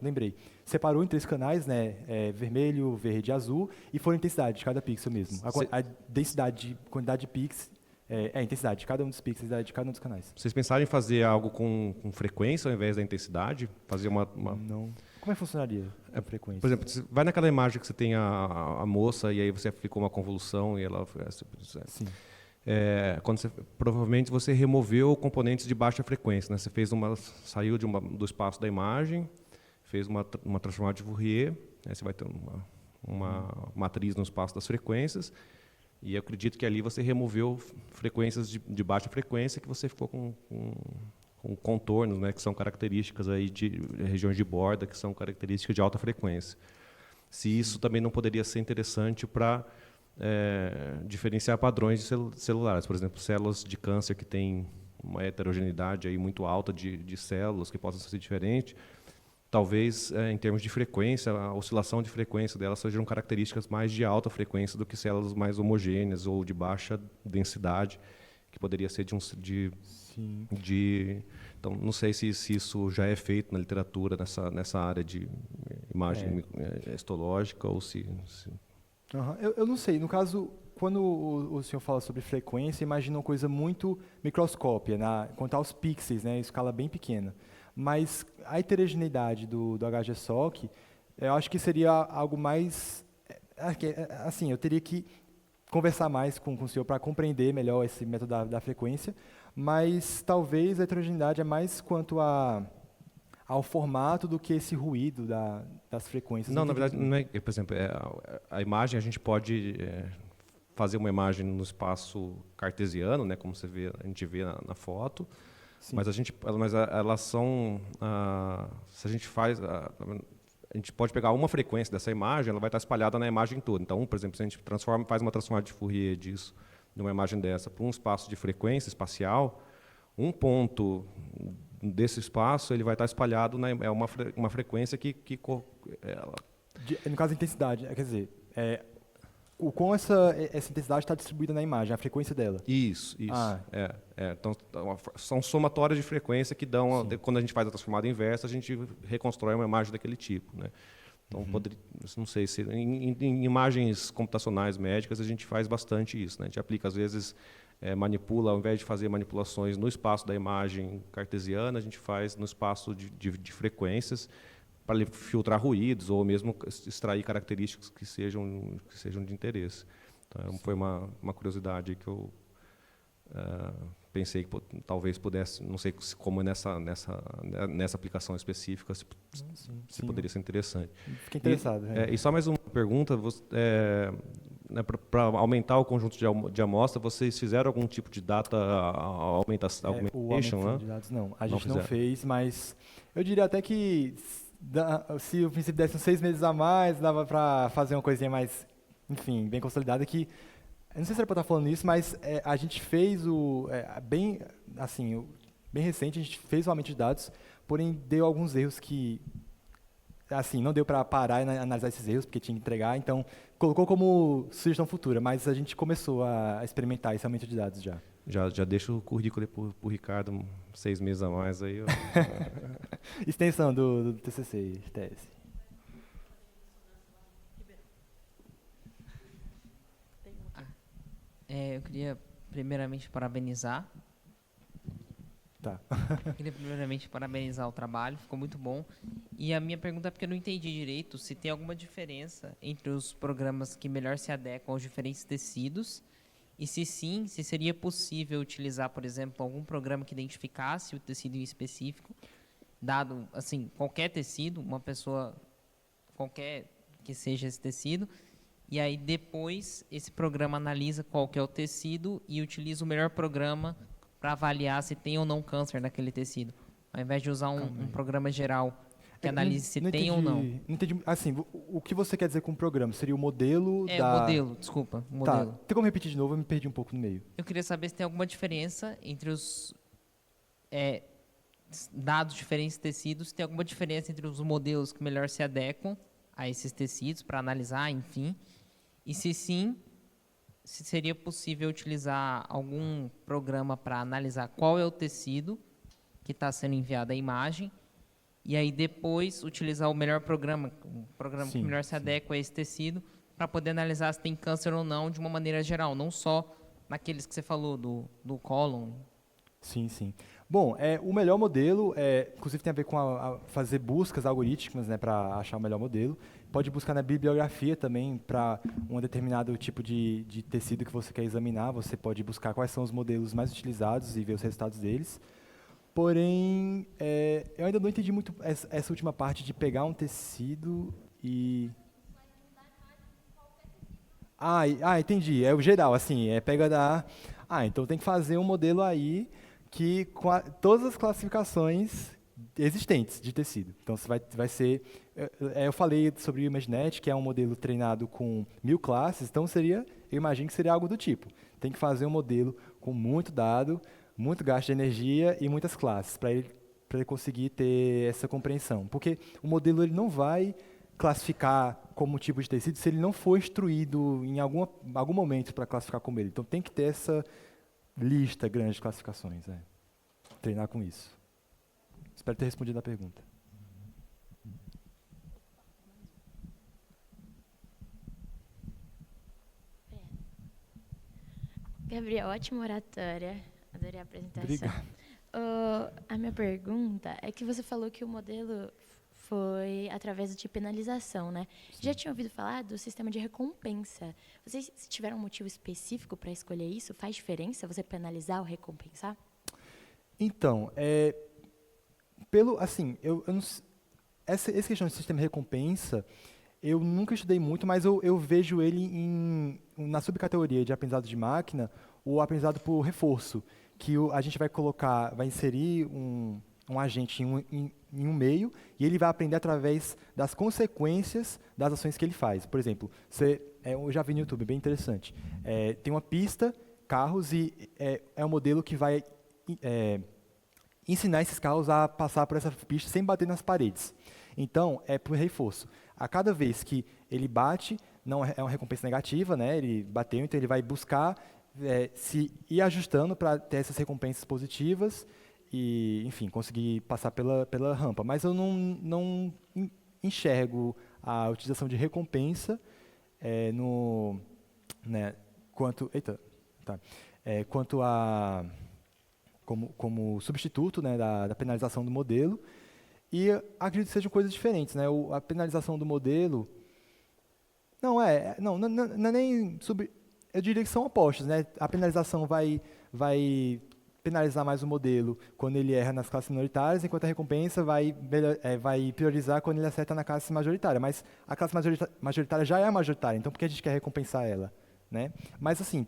S1: Lembrei. Separou em 3 canais, né, vermelho, verde e azul, e foi a intensidade de cada pixel mesmo. A densidade, quantidade de pixels, intensidade de cada um dos pixels de cada um dos canais.
S9: Vocês pensaram em fazer algo com frequência ao invés da intensidade? Fazer uma...
S1: Não. Como é que funcionaria a frequência?
S9: Por exemplo, você vai naquela imagem que você tem a moça e aí você aplicou uma convolução e ela...
S1: Sim.
S9: Provavelmente você removeu componentes de baixa frequência, né? Você saiu do espaço da imagem, fez uma transformada de Fourier, né? Você vai ter uma matriz no espaço das frequências, e eu acredito que ali você removeu frequências de baixa frequência, que você ficou com contornos, né? Que são características aí de regiões de borda, que são características de alta frequência. Se isso também não poderia ser interessante para diferenciar padrões de celulares, por exemplo, células de câncer que têm uma heterogeneidade aí muito alta de células que possam ser diferentes, talvez em termos de frequência, a oscilação de frequência delas sejam características mais de alta frequência do que células mais homogêneas ou de baixa densidade, que poderia ser então, não sei se isso já é feito na literatura nessa área de imagem histológica ou se...
S1: Uhum. Eu não sei, no caso, quando o senhor fala sobre frequência, imagina uma coisa muito microscópia, contar os pixels, né, em escala bem pequena. Mas a heterogeneidade do HGSOC, eu acho que seria algo mais... Assim, eu teria que conversar mais com o senhor para compreender melhor esse método da frequência, mas talvez a heterogeneidade é mais quanto ao formato do que esse ruído das frequências.
S9: Não, na verdade, não é, por exemplo, a imagem, a gente pode fazer uma imagem no espaço cartesiano, né, como a gente vê na foto, sim, mas elas são, se a gente a gente pode pegar uma frequência dessa imagem, ela vai estar espalhada na imagem toda. Então, por exemplo, se a gente faz uma transformada de Fourier disso, de uma imagem dessa, para um espaço de frequência espacial, um ponto desse espaço ele vai estar espalhado uma frequência
S1: no caso, a intensidade, quer dizer, o quão essa intensidade está distribuída na imagem, a frequência dela.
S9: Isso. Então, são somatórias de frequência que dão, quando a gente faz a transformada inversa, a gente reconstrói uma imagem daquele tipo, né? Então, não sei se em imagens computacionais médicas a gente faz bastante isso, né? A gente aplica, às vezes, manipula, ao invés de fazer manipulações no espaço da imagem cartesiana, a gente faz no espaço de frequências para filtrar ruídos ou mesmo extrair características que sejam de interesse. Então, foi uma curiosidade que eu pensei que talvez pudesse, não sei como nessa aplicação específica, se poderia ser interessante.
S1: Fiquei interessado.
S9: E só mais uma pergunta, para aumentar o conjunto de amostra, vocês fizeram algum tipo de data augmentation?
S1: O aumento de dados, não. A gente não fez, mas eu diria até que se o princípio desse uns 6 meses a mais, dava para fazer uma coisinha mais, enfim, bem consolidada, que eu não sei se era para estar falando isso, mas a gente fez bem recente, a gente fez o aumento de dados, porém deu alguns erros que, assim, não deu para parar e analisar esses erros, porque tinha que entregar, então colocou como sugestão futura, mas a gente começou a experimentar esse aumento de dados já.
S9: Já deixa o currículo para o Ricardo 6 meses a mais aí.
S1: Extensão do TCC, tese.
S10: Eu queria primeiramente parabenizar.
S1: Tá.
S10: Queria primeiramente parabenizar o trabalho, ficou muito bom. E a minha pergunta é porque eu não entendi direito se tem alguma diferença entre os programas que melhor se adequam aos diferentes tecidos e se sim, se seria possível utilizar, por exemplo, algum programa que identificasse o tecido em específico, dado, assim, qualquer tecido, uma pessoa qualquer que seja esse tecido, e aí depois esse programa analisa qual que é o tecido e utiliza o melhor programa para avaliar se tem ou não câncer naquele tecido, ao invés de usar um programa geral que analise se tem ou não.
S1: Não entendi. Assim, o que você quer dizer com o programa? Seria o modelo
S10: o modelo, desculpa. O modelo.
S1: Tá. Tem como repetir de novo? Eu me perdi um pouco no meio.
S10: Eu queria saber se tem alguma diferença entre os dados diferentes tecidos, se tem alguma diferença entre os modelos que melhor se adequam a esses tecidos para analisar, enfim. E se sim, se seria possível utilizar algum programa para analisar qual é o tecido que está sendo enviado à imagem, e aí depois utilizar o melhor programa, que melhor se adequa a esse tecido, para poder analisar se tem câncer ou não de uma maneira geral, não só naqueles que você falou, do Column?
S1: Sim, sim. Bom, o melhor modelo, inclusive tem a ver com fazer buscas algorítmicas, né, para achar o melhor modelo. Pode buscar na bibliografia também para um determinado tipo de tecido que você quer examinar. Você pode buscar quais são os modelos mais utilizados e ver os resultados deles. Porém, eu ainda não entendi muito essa última parte de pegar um tecido e... entendi. É o geral, assim, pega da... então tem que fazer um modelo aí que com todas as classificações existentes de tecido. Então, vai ser... eu falei sobre o ImageNet, que é um modelo treinado com 1000 classes, então eu imagino que seria algo do tipo. Tem que fazer um modelo com muito dado, muito gasto de energia e muitas classes, para ele conseguir ter essa compreensão. Porque o modelo ele não vai classificar como tipo de tecido se ele não for instruído em algum momento para classificar como ele. Então, tem que ter essa lista grande de classificações. Treinar com isso. Espero ter respondido a pergunta.
S11: Gabriel, ótima oratória. Adorei a apresentação.
S1: Obrigado.
S11: A minha pergunta é que você falou que o modelo foi através de penalização, né? Sim. Já tinha ouvido falar do sistema de recompensa. Vocês tiveram um motivo específico para escolher isso? Faz diferença você penalizar ou recompensar?
S1: Então, eu não, essa questão de sistema de recompensa, eu nunca estudei muito, mas eu vejo ele na subcategoria de aprendizado de máquina, o aprendizado por reforço, que a gente vai inserir um agente em um meio e ele vai aprender através das consequências das ações que ele faz. Por exemplo, eu já vi no YouTube, bem interessante. Tem uma pista, carros, e é um modelo que vai ensinar esses carros a passar por essa pista sem bater nas paredes. Então, é por reforço. A cada vez que ele bate, não é uma recompensa negativa, né? Ele bateu, então ele vai buscar se ir ajustando para ter essas recompensas positivas e, enfim, conseguir passar pela rampa. Mas eu não enxergo a utilização de recompensa quanto a como substituto, né, da penalização do modelo. E acredito que sejam coisas diferentes, né? A penalização do modelo não é nem eu diria que são opostos, né? A penalização vai penalizar mais o modelo quando ele erra nas classes minoritárias, enquanto a recompensa vai priorizar quando ele acerta na classe majoritária. Mas a classe majoritária já é a majoritária, então por que a gente quer recompensar ela? Né? Mas, assim,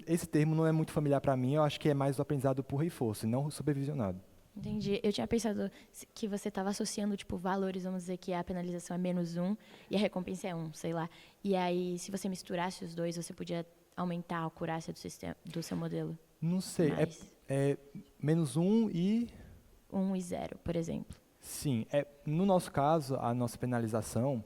S1: esse termo não é muito familiar para mim, eu acho que é mais o aprendizado por reforço, e não supervisionado.
S11: Entendi. Eu tinha pensado que você estava associando, tipo, valores, vamos dizer que a penalização é -1 e a recompensa é 1, sei lá. E aí, se você misturasse os dois, você podia aumentar a acurácia do seu modelo?
S1: Não sei. É -1 e...
S11: 1 e 0, por exemplo.
S1: Sim. No nosso caso, a nossa penalização,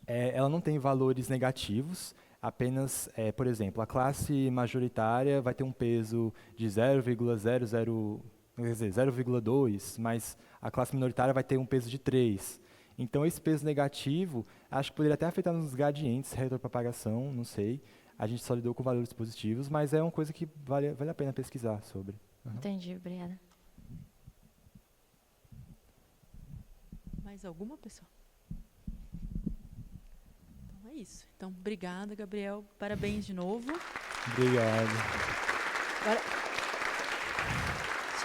S1: ela não tem valores negativos, apenas, por exemplo, a classe majoritária vai ter um peso de 0,2, mas a classe minoritária vai ter um peso de 3. Então, esse peso negativo, acho que poderia até afetar nos gradientes, retropropagação, não sei. A gente só lidou com valores positivos, mas é uma coisa que vale a pena pesquisar sobre. Uhum.
S11: Entendi, obrigada.
S2: Mais alguma, pessoal? Então é isso. Então, obrigada, Gabriel. Parabéns de novo.
S1: Obrigado.
S2: Agora,